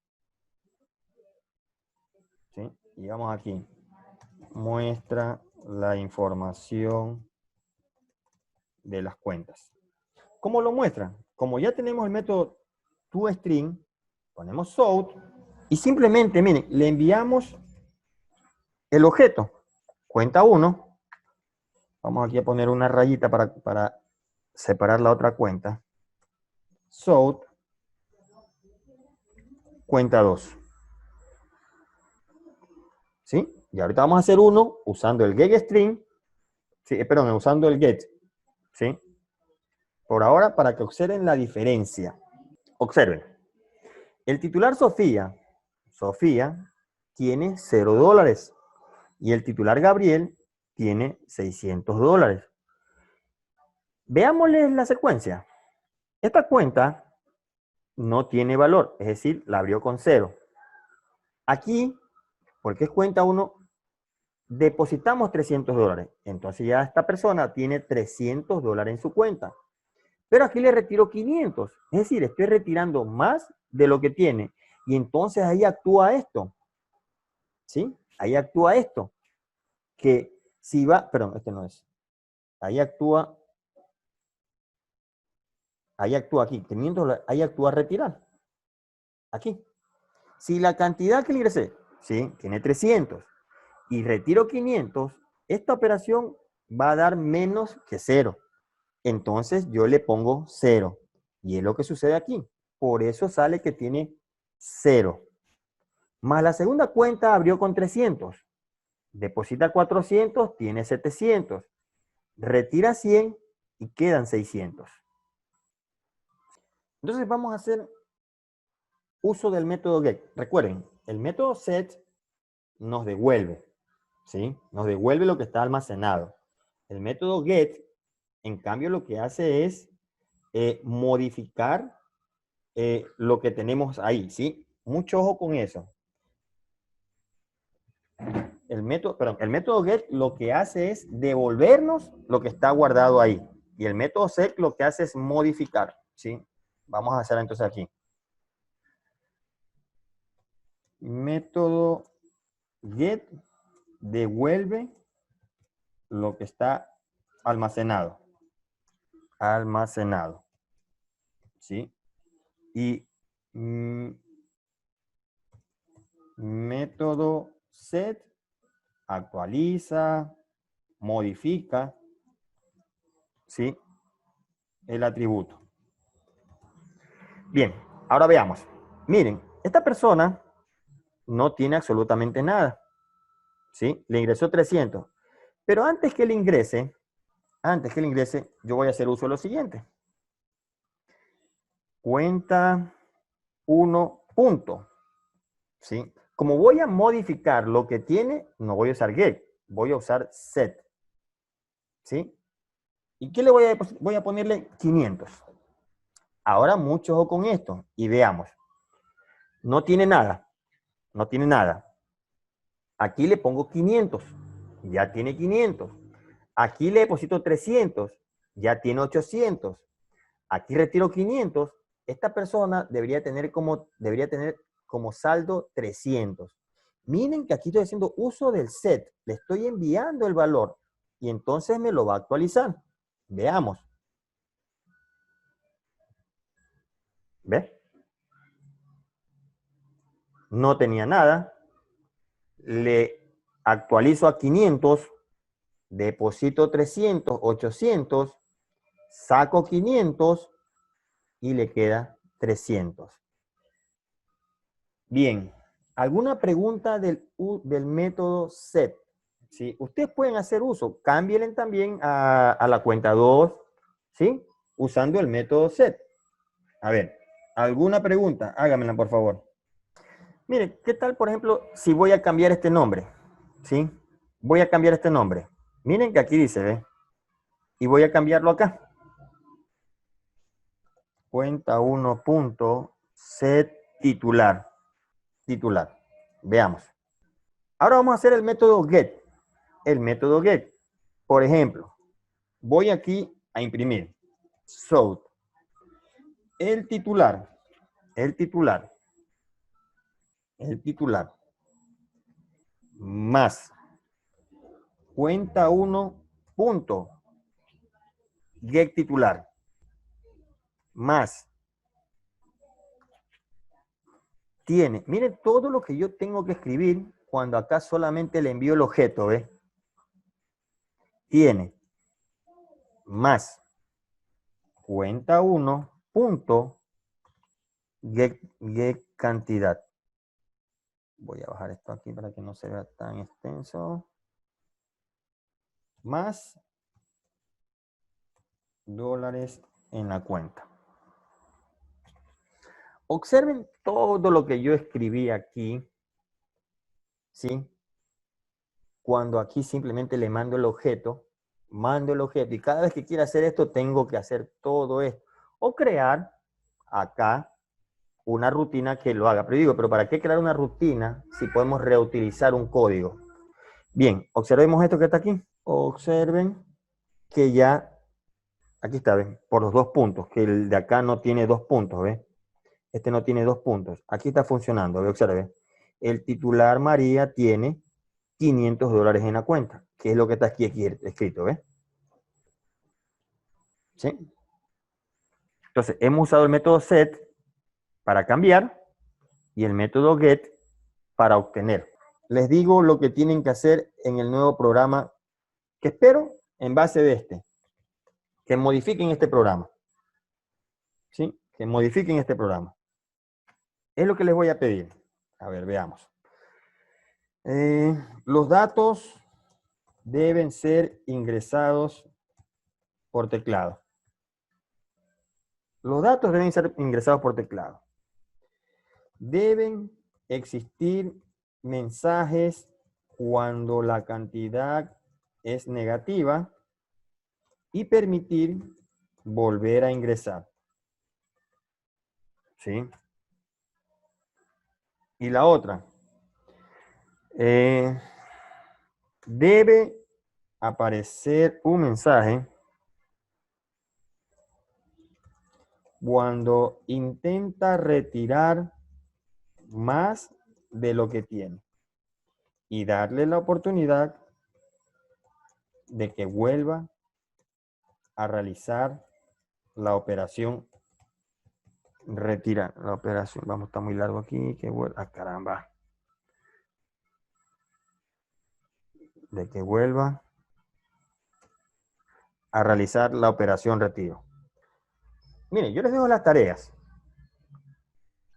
¿Sí? Y vamos aquí. Muestra la información de las cuentas. ¿Cómo lo muestra? Como ya tenemos el método toString, ponemos south y simplemente, miren, le enviamos el objeto, cuenta 1. Vamos aquí a poner una rayita para separar la otra cuenta. South, cuenta 2. ¿Sí? Y ahorita vamos a hacer uno usando el getString, sí, perdón, usando el get. ¿Sí? Por ahora, para que observen la diferencia. Observen. El titular Sofía tiene $0. Y el titular Gabriel tiene $600. Veámosle la secuencia. Esta cuenta no tiene valor, es decir, la abrió con 0. Aquí, porque es cuenta 1, depositamos $300. Entonces ya esta persona tiene $300 en su cuenta. Pero aquí le retiro 500. Es decir, estoy retirando más de lo que tiene. Y entonces ahí actúa esto. ¿Sí? Ahí actúa esto. Que si va, perdón, este no es. Ahí actúa aquí, $500, ahí actúa retirar. Aquí. Si la cantidad que le ingresé, ¿sí? Tiene 300 y retiro 500, esta operación va a dar menos que 0. Entonces yo le pongo 0. Y es lo que sucede aquí. Por eso sale que tiene 0. Más la segunda cuenta abrió con 300. Deposita 400, tiene 700. Retira 100 y quedan 600. Entonces vamos a hacer uso del método get. Recuerden, el método set nos devuelve, ¿sí? Nos devuelve lo que está almacenado. El método get, en cambio, lo que hace es modificar lo que tenemos ahí, ¿sí? Mucho ojo con eso. El método get lo que hace es devolvernos lo que está guardado ahí. Y el método set lo que hace es modificar, ¿sí? Vamos a hacer entonces aquí. Método get devuelve lo que está almacenado. almacenado. ¿Sí? Y método set actualiza, modifica, ¿sí? El atributo. Bien, ahora veamos. Miren, esta persona no tiene absolutamente nada, ¿sí? Le ingresó 300. Pero antes que le ingrese, yo voy a hacer uso de lo siguiente. Cuenta 1 punto, ¿sí? Como voy a modificar lo que tiene, no voy a usar get, voy a usar set, ¿sí? ¿Y qué le voy a depositar? Voy a ponerle 500. Ahora mucho ojo con esto y veamos. No tiene nada, no tiene nada. Aquí le pongo 500, ya tiene 500. Aquí le deposito 300, ya tiene 800. Aquí retiro 500. Esta persona debería tener como saldo 300. Miren que aquí estoy haciendo uso del set. Le estoy enviando el valor y entonces me lo va a actualizar. Veamos. ¿Ves? No tenía nada. Le actualizo a 500. Deposito 300, 800. Saco 500 y le queda 300. Bien, ¿alguna pregunta del método set? ¿Sí? Ustedes pueden hacer uso, cámbienle también a la cuenta 2, ¿sí? Usando el método set. A ver, ¿alguna pregunta? Hágamela, por favor. Mire, ¿qué tal, por ejemplo, si voy a cambiar este nombre? ¿Sí? Voy a cambiar este nombre. Miren que aquí dice, ¿ve? Y voy a cambiarlo acá. Cuenta 1 punto set titular. Titular. Veamos. Ahora vamos a hacer el método get. El método get. Por ejemplo, voy aquí a imprimir. So, el titular, el titular, el titular, más cuenta 1 punto get titular, más tiene. Miren todo lo que yo tengo que escribir cuando acá solamente le envío el objeto, ¿ve? Tiene más cuenta 1 punto get cantidad. Voy a bajar esto aquí para que no se vea tan extenso. Más dólares en la cuenta. Observen todo lo que yo escribí aquí, ¿sí? Cuando aquí simplemente le mando el objeto, y cada vez que quiera hacer esto, tengo que hacer todo esto. O crear acá una rutina que lo haga. Pero digo, ¿pero para qué crear una rutina si podemos reutilizar un código? Bien, observemos esto que está aquí. Observen que ya, aquí está, ¿ven? Por los 2 puntos, que el de acá no tiene 2 puntos, ¿ves? Este no tiene 2 puntos. Aquí está funcionando, observe. El titular María tiene $500 en la cuenta, que es lo que está aquí escrito, ¿ves? ¿Sí? Entonces, hemos usado el método set para cambiar y el método get para obtener. Les digo lo que tienen que hacer en el nuevo programa, que espero, en base de que modifiquen este programa. ¿Sí? Que modifiquen este programa. Es lo que les voy a pedir. A ver, veamos. Los datos deben ser ingresados por teclado. Los datos deben ser ingresados por teclado. Deben existir mensajes cuando la cantidad es negativa y permitir volver a ingresar. ¿Sí? Y la otra. Debe aparecer un mensaje cuando intenta retirar más de lo que tiene y darle la oportunidad de que vuelva a realizar la operación retirar. La operación, vamos, está muy largo aquí, que vuelva, ah, caramba. De que vuelva a realizar la operación retiro. Miren, yo les dejo las tareas.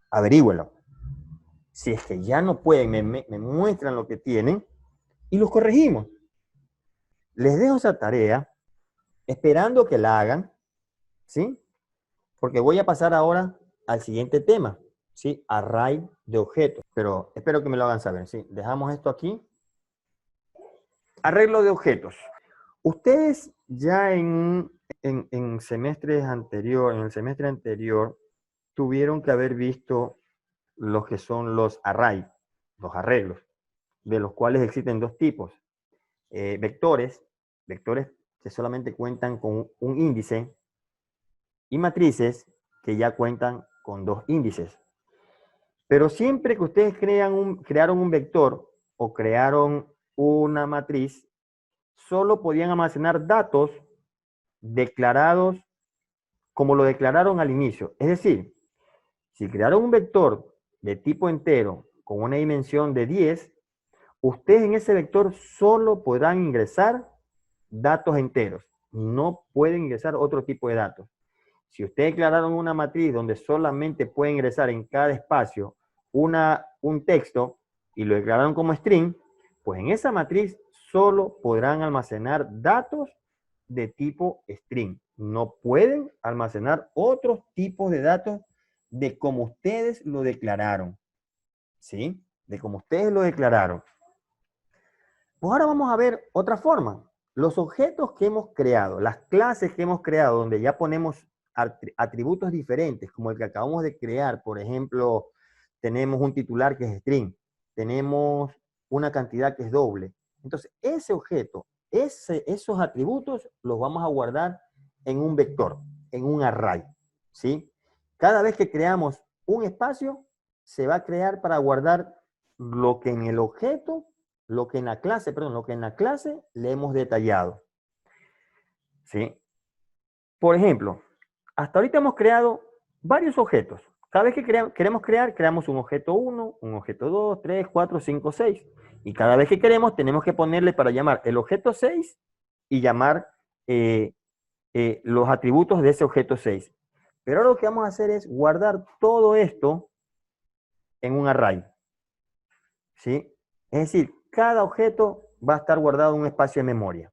Averígüenlo. Si es que ya no pueden, me muestran lo que tienen y los corregimos. Les dejo esa tarea esperando que la hagan, ¿sí? Porque voy a pasar ahora al siguiente tema, ¿sí? Array de objetos. Pero espero que me lo hagan saber, ¿sí? Dejamos esto aquí. Arreglo de objetos. Ustedes ya en semestres anterior, en el semestre anterior, tuvieron que haber visto lo que son los array, los arreglos, de los cuales existen dos tipos. Vectores que solamente cuentan con un índice, y matrices que ya cuentan con dos índices. Pero siempre que ustedes crearon un vector o crearon una matriz, solo podían almacenar datos declarados como lo declararon al inicio. Es decir, si crearon un vector de tipo entero con una dimensión de 10, ustedes en ese vector solo podrán ingresar datos enteros. No pueden ingresar otro tipo de datos. Si ustedes declararon una matriz donde solamente pueden ingresar en cada espacio un texto y lo declararon como string, pues en esa matriz solo podrán almacenar datos de tipo string. No pueden almacenar otros tipos de datos de como ustedes lo declararon. ¿Sí? De como ustedes lo declararon. Pues ahora vamos a ver otra forma. Los objetos que hemos creado, las clases que hemos creado, donde ya ponemos atributos diferentes, como el que acabamos de crear. Por ejemplo, tenemos un titular que es string, tenemos una cantidad que es doble. Entonces, ese objeto, esos atributos los vamos a guardar en un vector, en un array, ¿sí? Cada vez que creamos un espacio, se va a crear para guardar lo que en el objeto, lo que en la clase le hemos detallado, ¿sí? Por ejemplo, hasta ahorita hemos creado varios objetos. Cada vez que queremos crear, creamos un objeto 1, un objeto 2, 3, 4, 5, 6. Y cada vez que queremos, tenemos que ponerle para llamar el objeto 6 y llamar los atributos de ese objeto 6. Pero ahora lo que vamos a hacer es guardar todo esto en un array, ¿sí? Es decir, cada objeto va a estar guardado en un espacio de memoria.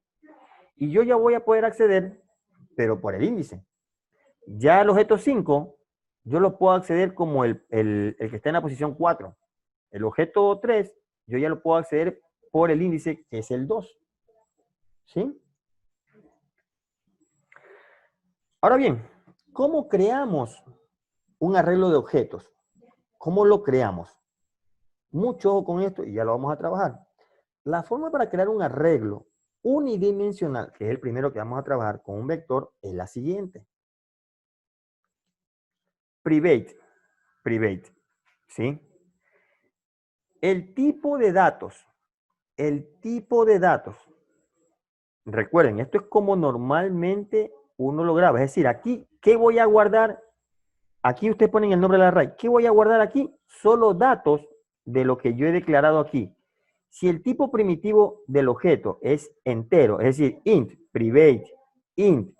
Y yo ya voy a poder acceder, pero por el índice. Ya el objeto 5, yo lo puedo acceder como el que está en la posición 4. El objeto 3, yo ya lo puedo acceder por el índice, que es el 2. ¿Sí? Ahora bien, ¿cómo creamos un arreglo de objetos? ¿Cómo lo creamos? Mucho ojo con esto y ya lo vamos a trabajar. La forma para crear un arreglo unidimensional, que es el primero que vamos a trabajar con un vector, es la siguiente. Private, ¿sí? El tipo de datos, recuerden, esto es como normalmente uno lo graba, es decir, aquí, ¿qué voy a guardar? Aquí ustedes ponen el nombre del array, ¿qué voy a guardar aquí? Solo datos de lo que yo he declarado aquí. Si el tipo primitivo del objeto es entero, es decir, int, private, int,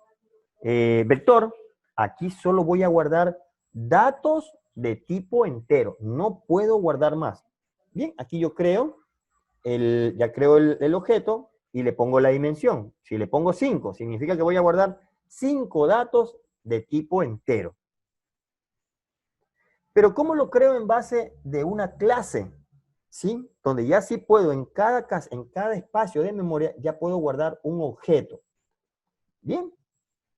vector, aquí solo voy a guardar datos de tipo entero. No puedo guardar más. Bien, aquí yo creo, ya creo el objeto y le pongo la dimensión. Si le pongo 5, significa que voy a guardar 5 datos de tipo entero. Pero ¿cómo lo creo en base de una clase? ¿Sí? Donde ya sí puedo, en cada espacio de memoria, ya puedo guardar un objeto. Bien,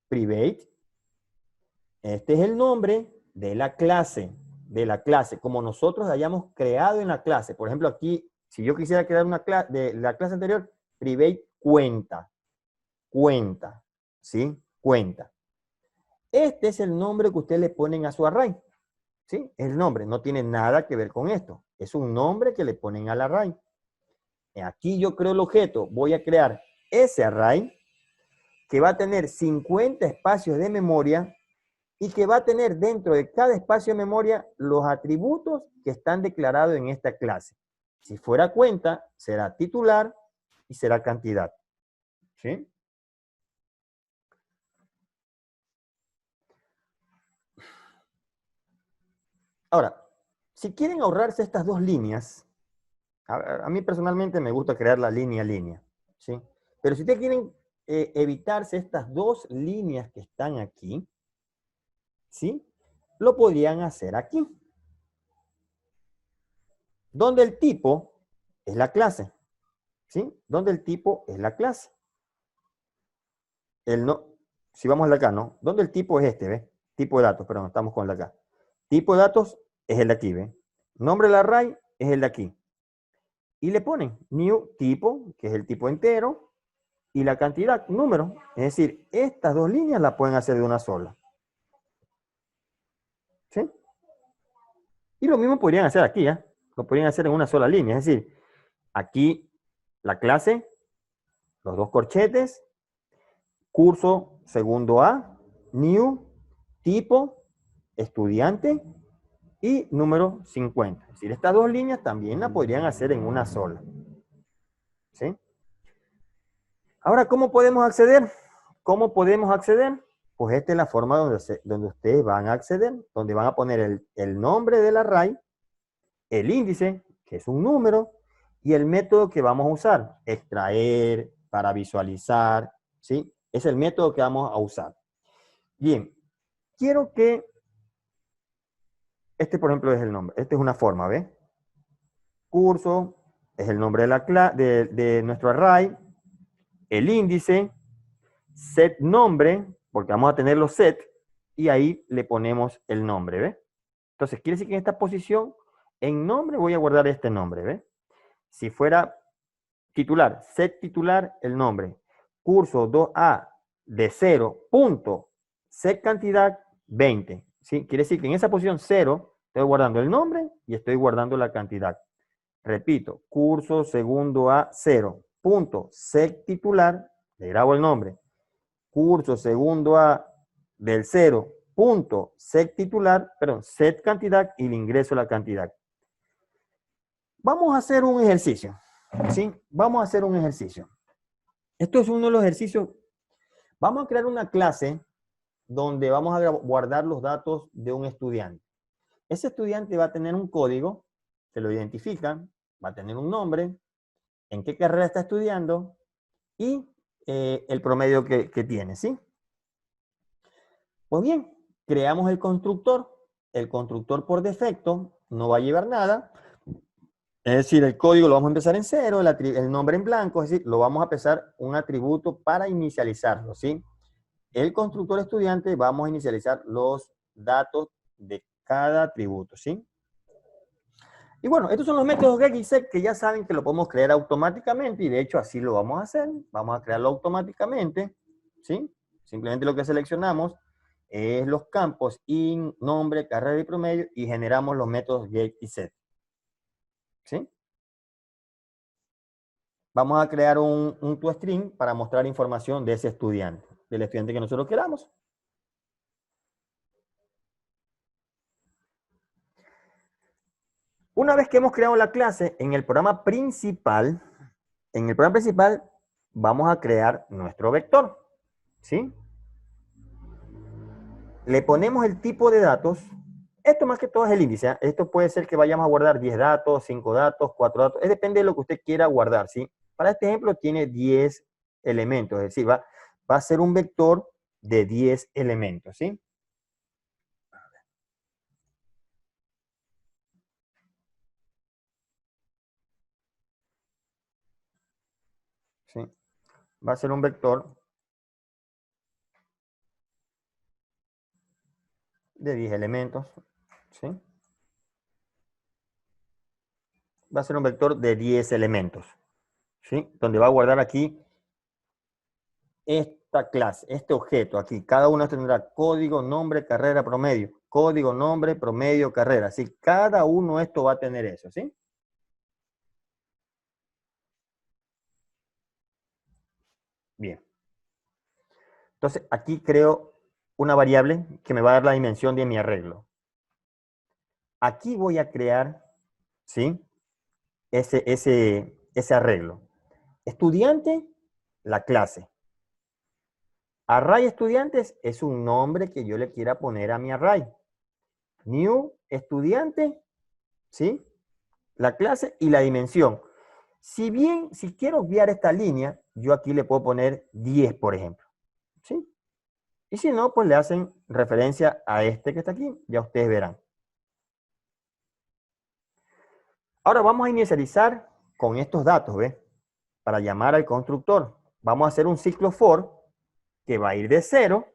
private. Este es el nombre de la clase, como nosotros la hayamos creado en la clase. Por ejemplo, aquí, si yo quisiera crear una clase de la clase anterior, private cuenta, ¿sí? Cuenta. Este es el nombre que ustedes le ponen a su array, ¿sí? El nombre, no tiene nada que ver con esto. Es un nombre que le ponen al array. Aquí yo creo el objeto, voy a crear ese array que va a tener 50 espacios de memoria y que va a tener dentro de cada espacio de memoria los atributos que están declarados en esta clase. Si fuera cuenta, será titular y será cantidad. ¿Sí? Ahora, si quieren ahorrarse estas dos líneas, a mí personalmente me gusta crear la línea a línea, ¿sí? Pero si ustedes quieren evitarse estas dos líneas que están aquí, ¿sí? Lo podrían hacer aquí, donde el tipo es la clase, ¿sí? Donde el tipo es la clase. El no, si vamos al de acá, ¿no? Donde el tipo es este, ¿ves? Tipo de datos, perdón, estamos con el de acá. Tipo de datos es el de aquí, ¿ves? Nombre del array es el de aquí. Y le ponen new tipo, que es el tipo entero, y la cantidad, número. Es decir, estas dos líneas las pueden hacer de una sola. ¿Sí? Y lo mismo podrían hacer aquí, ¿eh? Lo podrían hacer en una sola línea. Es decir, aquí la clase, los dos corchetes, curso segundo A, new, tipo, estudiante y número 50. Es decir, estas dos líneas también la podrían hacer en una sola. ¿Sí? Ahora, ¿cómo podemos acceder? ¿Cómo podemos acceder? Pues esta es la forma donde ustedes van a acceder, donde van a poner el nombre del array, el índice, que es un número, y el método que vamos a usar, extraer, para visualizar, ¿sí? Es el método que vamos a usar. Bien, quiero que, este por ejemplo es el nombre, esta es una forma, ¿ves? Curso, es el nombre de nuestro array, el índice, set nombre, porque vamos a tener los set, y ahí le ponemos el nombre, ¿ves? Entonces, quiere decir que en esta posición, en nombre voy a guardar este nombre, ¿ves? Si fuera titular, set titular, el nombre. Curso 2A de 0, punto, set cantidad 20. ¿Sí? Quiere decir que en esa posición 0, estoy guardando el nombre y estoy guardando la cantidad. Repito, curso segundo A 0, punto, set titular, le grabo el nombre. Curso segundo A del 0, punto, set titular, perdón, set cantidad y le ingreso la cantidad. Vamos a hacer un ejercicio, ¿sí? Vamos a hacer un ejercicio. Esto es uno de los ejercicios. Vamos a crear una clase donde vamos a guardar los datos de un estudiante. Ese estudiante va a tener un código, se lo identifican, va a tener un nombre, en qué carrera está estudiando y el promedio que tiene, ¿sí? Pues bien, creamos el constructor. El constructor por defecto no va a llevar nada. Es decir, el código lo vamos a empezar en cero, el nombre en blanco, es decir, lo vamos a empezar un atributo para inicializarlo, ¿sí? El constructor estudiante vamos a inicializar los datos de cada atributo, ¿sí? Y bueno, estos son los métodos get y set que ya saben que lo podemos crear automáticamente y de hecho así lo vamos a hacer. Vamos a crearlo automáticamente, ¿sí? Simplemente lo que seleccionamos es los campos in, nombre, carrera y promedio y generamos los métodos get y set, ¿sí? Vamos a crear un toString para mostrar información de ese estudiante, del estudiante que nosotros queramos. Una vez que hemos creado la clase, en el programa principal vamos a crear nuestro vector, ¿sí? Le ponemos el tipo de datos. Esto más que todo es el índice, ¿eh? Esto puede ser que vayamos a guardar 10 datos, 5 datos, 4 datos. Depende de lo que usted quiera guardar, ¿sí? Para este ejemplo tiene 10 elementos, es decir, va a ser un vector de 10 elementos, ¿sí? ¿Sí? Va a ser un vector de 10 elementos, ¿sí? Va a ser un vector de 10 elementos, ¿sí? Donde va a guardar aquí esta clase, este objeto aquí. Cada uno tendrá código, nombre, carrera, promedio. Código, nombre, promedio, carrera. Así, cada uno de estos va a tener eso, ¿sí? Bien. Entonces, aquí creo una variable que me va a dar la dimensión de mi arreglo. Aquí voy a crear, ¿sí? Ese arreglo. Estudiante, la clase. Array estudiantes es un nombre que yo le quiera poner a mi array. New estudiante, ¿sí? La clase y la dimensión. Si bien, si quiero obviar esta línea, yo aquí le puedo poner 10, por ejemplo. ¿Sí? Y si no, pues le hacen referencia a este que está aquí. Ya ustedes verán. Ahora vamos a inicializar con estos datos, ¿ves? Para llamar al constructor. Vamos a hacer un ciclo for que va a ir de 0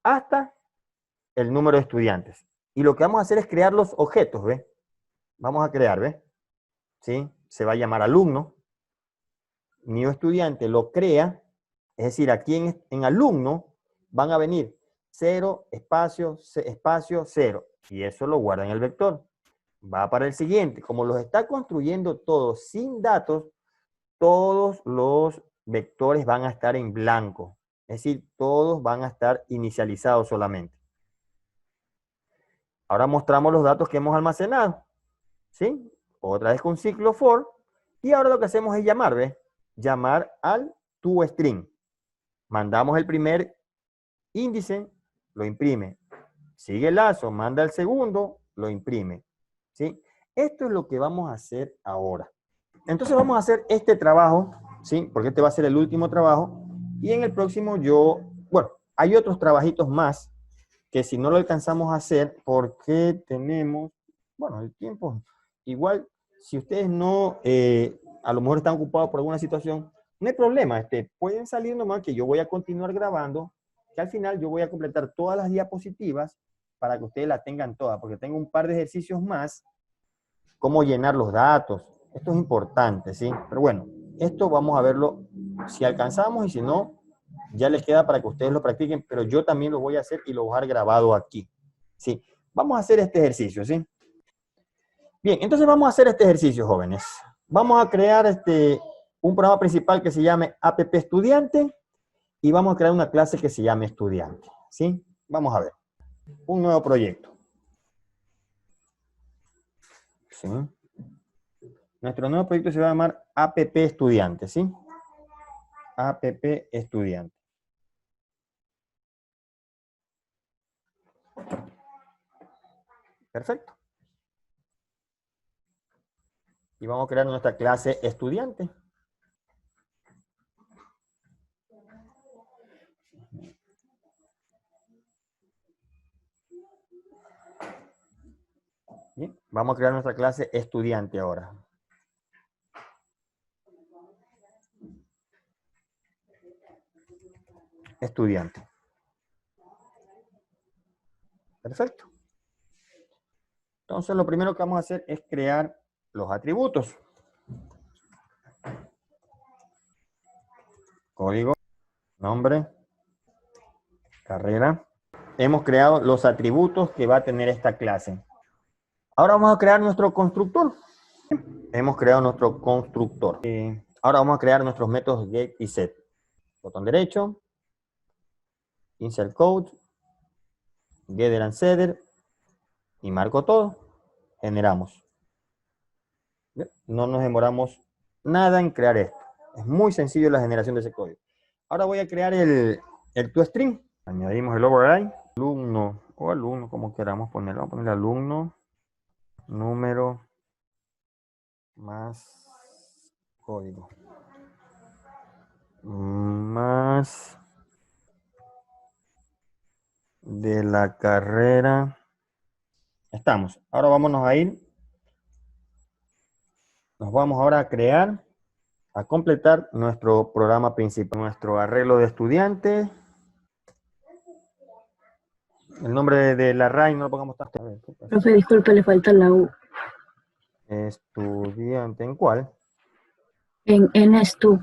hasta el número de estudiantes. Y lo que vamos a hacer es crear los objetos, ¿ves? Vamos a crear, ¿ves? ¿Sí? Se va a llamar alumno. New estudiante lo crea. Es decir, aquí en alumno van a venir 0, espacio, espacio, 0. Y eso lo guarda en el vector. Va para el siguiente. Como los está construyendo todos sin datos, todos los vectores van a estar en blanco. Es decir, todos van a estar inicializados solamente. Ahora mostramos los datos que hemos almacenado. ¿Sí? Otra vez con ciclo for. Y ahora lo que hacemos es llamar, ¿ves? Llamar al toString. Mandamos el primer índice, lo imprime. Sigue el lazo, manda el segundo, lo imprime. ¿Sí? Esto es lo que vamos a hacer ahora. Entonces vamos a hacer este trabajo, ¿sí? Porque este va a ser el último trabajo. Y en el próximo bueno, hay otros trabajitos más que si no lo alcanzamos a hacer, porque tenemos, bueno, el tiempo, igual, si ustedes no, a lo mejor están ocupados por alguna situación, no hay problema, pueden salir nomás que yo voy a continuar grabando, que al final yo voy a completar todas las diapositivas para que ustedes las tengan todas, porque tengo un par de ejercicios más, cómo llenar los datos, esto es importante, ¿sí? Pero bueno, esto vamos a verlo si alcanzamos y si no, ya les queda para que ustedes lo practiquen, pero yo también lo voy a hacer y lo voy a dejar grabado aquí. Sí, vamos a hacer este ejercicio, ¿sí? Bien, entonces vamos a hacer este ejercicio, jóvenes. Vamos a crear un programa principal que se llame app estudiante y vamos a crear una clase que se llame estudiante, ¿sí? Vamos a ver. Un nuevo proyecto. ¿Sí? Nuestro nuevo proyecto se va a llamar app estudiante, ¿sí? App estudiante. Perfecto. Y vamos a crear nuestra clase estudiante. Bien, vamos a crear nuestra clase estudiante ahora. Estudiante. Perfecto. Entonces, lo primero que vamos a hacer es crear los atributos. Código, nombre, carrera. Hemos creado los atributos que va a tener esta clase. Ahora vamos a crear nuestro constructor. Hemos creado nuestro constructor. Ahora vamos a crear nuestros métodos get y set. Botón derecho, insert code, getter and setter, y marco todo. Generamos. No nos demoramos nada en crear esto. Es muy sencillo la generación de ese código. Ahora voy a crear el toString. Añadimos el override. Alumno o alumno, como queramos ponerlo. Vamos a poner alumno, número, más código. Más de la carrera. Estamos. Ahora vámonos a ir. Nos vamos ahora a crear, a completar nuestro programa principal. Nuestro arreglo de estudiante. El nombre de la array no lo pongamos tanto. Profe, disculpe, le falta la U. Estudiante, ¿en cuál? En NSTU,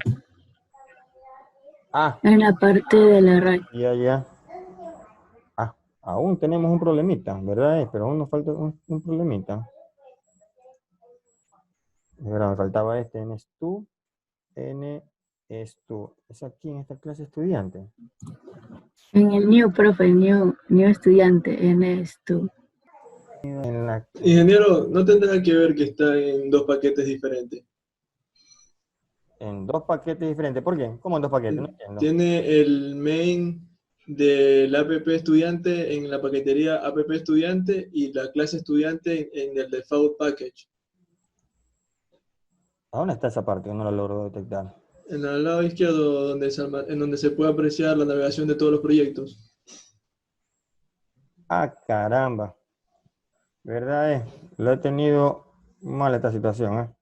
Ah, en la parte de la RAI. ya. Ah, aún tenemos un problemita, ¿verdad? Pero aún nos falta un problemita. De verdad, me faltaba este NSTU. Es aquí en esta clase estudiante. En el new, profe, new estudiante, NSTU. En, la, Ingeniero, no tendrá que ver que está en dos paquetes diferentes. en dos paquetes diferentes. ¿Por qué? ¿Cómo en dos paquetes? No entiendo. Tiene el main del app estudiante en la paquetería app estudiante y la clase estudiante en el default package. ¿A dónde está esa parte? Que no la logro detectar. En el lado izquierdo, en donde se puede apreciar la navegación de todos los proyectos. Ah, caramba. ¿Verdad? Lo he tenido mal esta situación, ¿eh?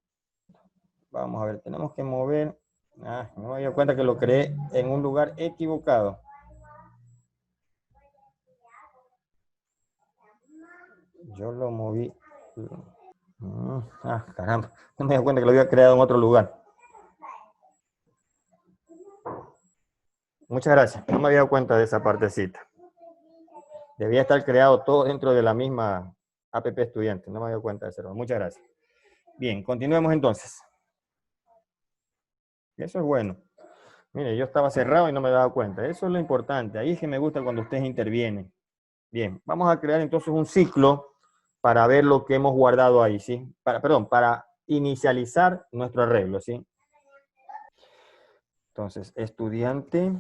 Vamos a ver, tenemos que mover. Ah, no me doy cuenta que lo creé en un lugar equivocado. Yo lo moví. Ah, caramba. No me doy cuenta que lo había creado en otro lugar. Muchas gracias. No me había dado cuenta de esa partecita. Debía estar creado todo dentro de la misma app estudiante. No me había dado cuenta de eso. Muchas gracias. Bien, continuemos entonces. Eso es bueno. Mire, yo estaba cerrado y no me daba cuenta. Eso es lo importante. Ahí es que me gusta cuando ustedes intervienen. Bien, vamos a crear entonces un ciclo para ver lo que hemos guardado ahí, ¿sí? Para inicializar nuestro arreglo, ¿sí? Entonces, estudiante,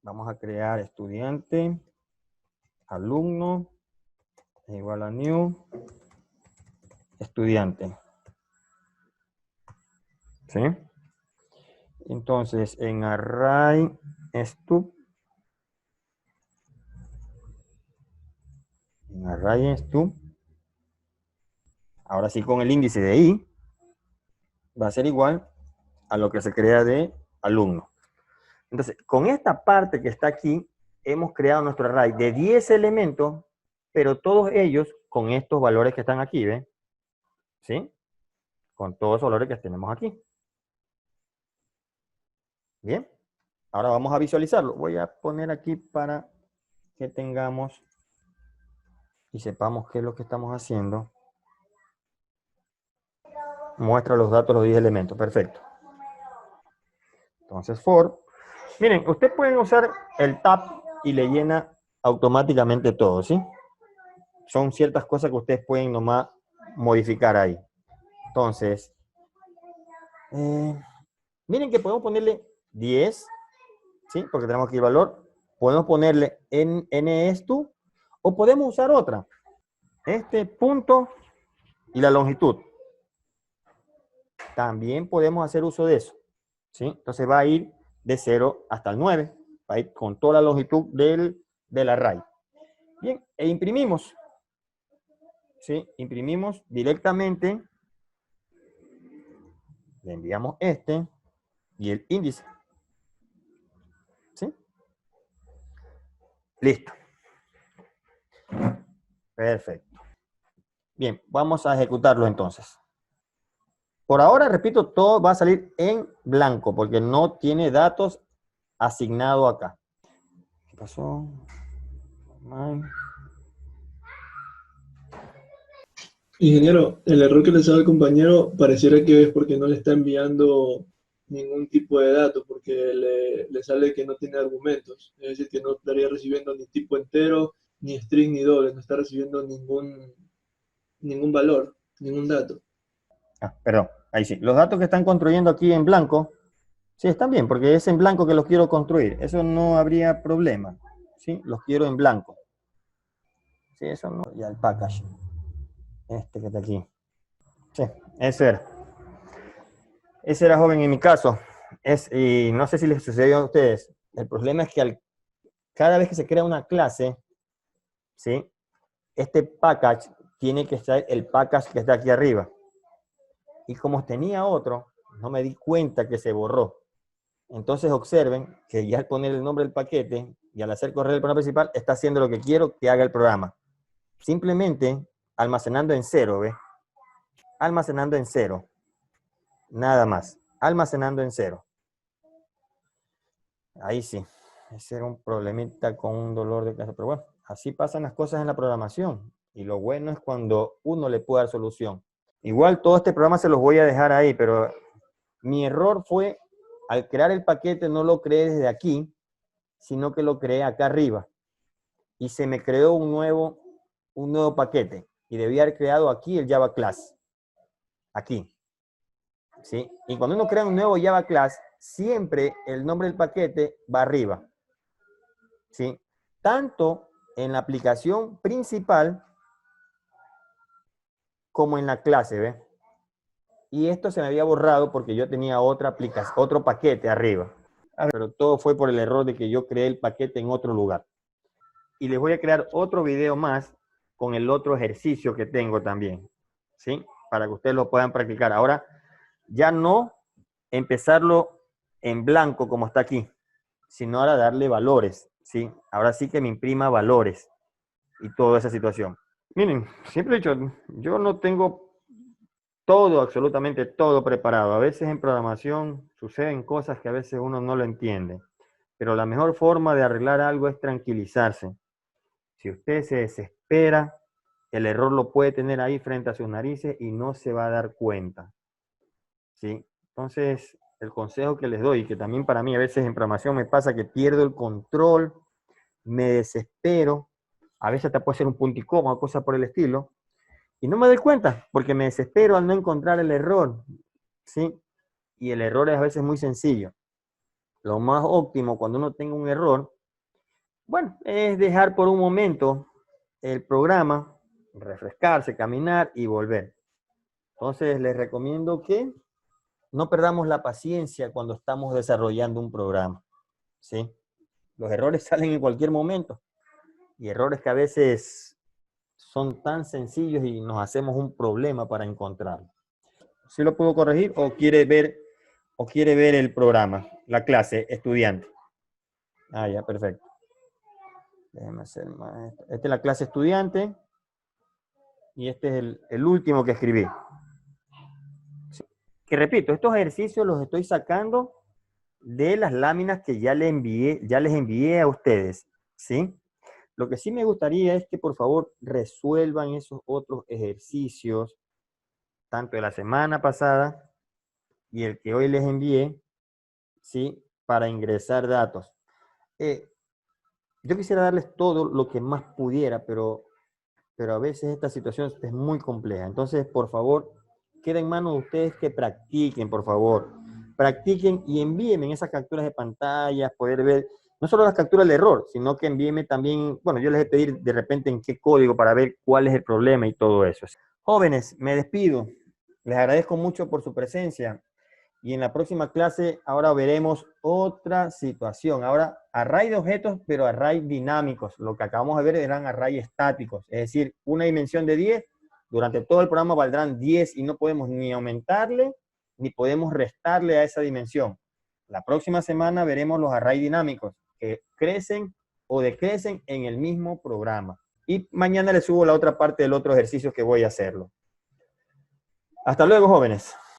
vamos a crear estudiante, alumno, igual a new, estudiante, ¿sí? Entonces, en array stub, ahora sí con el índice de i, va a ser igual a lo que se crea de alumno. Entonces, con esta parte que está aquí, hemos creado nuestro array de 10 elementos, pero todos ellos con estos valores que están aquí, ¿ven? ¿Sí? Con todos los valores que tenemos aquí. Bien. Ahora vamos a visualizarlo. Voy a poner aquí para que tengamos y sepamos qué es lo que estamos haciendo. Muestra los datos, los 10 elementos. Perfecto. Entonces, for. Miren, ustedes pueden usar el tab y le llena automáticamente todo, ¿sí? Son ciertas cosas que ustedes pueden nomás modificar ahí. Entonces, miren que podemos ponerle 10, ¿sí? Porque tenemos aquí el valor. Podemos ponerle NSTU o podemos usar otra. Este punto y la longitud. También podemos hacer uso de eso, ¿sí? Entonces va a ir de 0 hasta el 9. Va a ir con toda la longitud del array. Bien, e imprimimos. ¿Sí? Imprimimos directamente. Le enviamos este y el índice. ¿Sí? Listo. Perfecto. Bien, vamos a ejecutarlo entonces. Por ahora, repito, todo va a salir en blanco porque no tiene datos asignados acá. ¿Qué pasó? Ingeniero, el error que le sale al compañero pareciera que es porque no le está enviando ningún tipo de datos, porque le sale que no tiene argumentos, es decir, que no estaría recibiendo ni tipo entero, ni string, ni doble, no está recibiendo ningún valor, ningún dato. Perdón, ahí sí. Los datos que están construyendo aquí en blanco, sí, están bien, porque es en blanco que los quiero construir. Eso no habría problema. ¿Sí? Los quiero en blanco. Sí, eso no. Ya el package. Este que está aquí. Sí, ese era. Ese era, joven, en mi caso. Y no sé si les sucedió a ustedes. El problema es que cada vez que se crea una clase, ¿sí? Este package tiene que estar el package que está aquí arriba. Y como tenía otro, no me di cuenta que se borró. Entonces observen que ya al poner el nombre del paquete y al hacer correr el programa principal, está haciendo lo que quiero que haga el programa. Simplemente almacenando en cero, ¿ves? Almacenando en cero. Nada más. Almacenando en cero. Ahí sí. Ese era un problemita con un dolor de cabeza. Pero bueno, así pasan las cosas en la programación. Y lo bueno es cuando uno le puede dar solución. Igual todo este programa se los voy a dejar ahí, pero mi error fue, al crear el paquete, no lo creé desde aquí, sino que lo creé acá arriba. Y se me creó un nuevo paquete. Y debía haber creado aquí el Java Class. Aquí. ¿Sí? Y cuando uno crea un nuevo Java Class, siempre el nombre del paquete va arriba. ¿Sí? Tanto en la aplicación principal como en la clase, ¿ve? Y esto se me había borrado porque yo tenía otra aplicación, otro paquete arriba. Pero todo fue por el error de que yo creé el paquete en otro lugar. Y les voy a crear otro video más con el otro ejercicio que tengo también, ¿sí? Para que ustedes lo puedan practicar. Ahora, ya no empezarlo en blanco como está aquí, sino ahora darle valores, ¿sí? Ahora sí que me imprima valores y toda esa situación. Miren, siempre he dicho, yo no tengo todo, absolutamente todo preparado. A veces en programación suceden cosas que a veces uno no lo entiende. Pero la mejor forma de arreglar algo es tranquilizarse. Si usted se desespera, el error lo puede tener ahí frente a sus narices y no se va a dar cuenta. ¿Sí? Entonces, el consejo que les doy, que también para mí a veces en programación me pasa que pierdo el control, me desespero, a veces te puede ser un punto y coma o cosas por el estilo, y no me doy cuenta porque me desespero al no encontrar el error. ¿Sí? Y el error es a veces muy sencillo. Lo más óptimo cuando uno tenga un error, bueno, es dejar por un momento el programa, refrescarse, caminar y volver. Entonces, les recomiendo que no perdamos la paciencia cuando estamos desarrollando un programa, ¿sí? Los errores salen en cualquier momento y errores que a veces son tan sencillos y nos hacemos un problema para encontrarlo. ¿Sí lo puedo corregir o quiere ver el programa, la clase estudiante? Ah, ya, perfecto. Déjeme hacer más. Esta es la clase estudiante y este es el último que escribí. Sí. Que repito, estos ejercicios los estoy sacando de las láminas que ya les envié a ustedes, ¿sí? Lo que sí me gustaría es que por favor resuelvan esos otros ejercicios, tanto de la semana pasada y el que hoy les envié, ¿sí? Para ingresar datos. Yo quisiera darles todo lo que más pudiera, pero a veces esta situación es muy compleja. Entonces, por favor, queda en manos de ustedes que practiquen, por favor. Practiquen y envíenme esas capturas de pantalla, poder ver, no solo las capturas del error, sino que envíenme también, bueno, yo les voy a pedir de repente en qué código para ver cuál es el problema y todo eso. Jóvenes, me despido. Les agradezco mucho por su presencia. Y en la próxima clase ahora veremos otra situación. Ahora array de objetos, pero array dinámicos. Lo que acabamos de ver eran array estáticos. Es decir, una dimensión de 10, durante todo el programa valdrán 10 y no podemos ni aumentarle ni podemos restarle a esa dimensión. La próxima semana veremos los array dinámicos que crecen o decrecen en el mismo programa. Y mañana les subo la otra parte del otro ejercicio que voy a hacerlo. Hasta luego, jóvenes.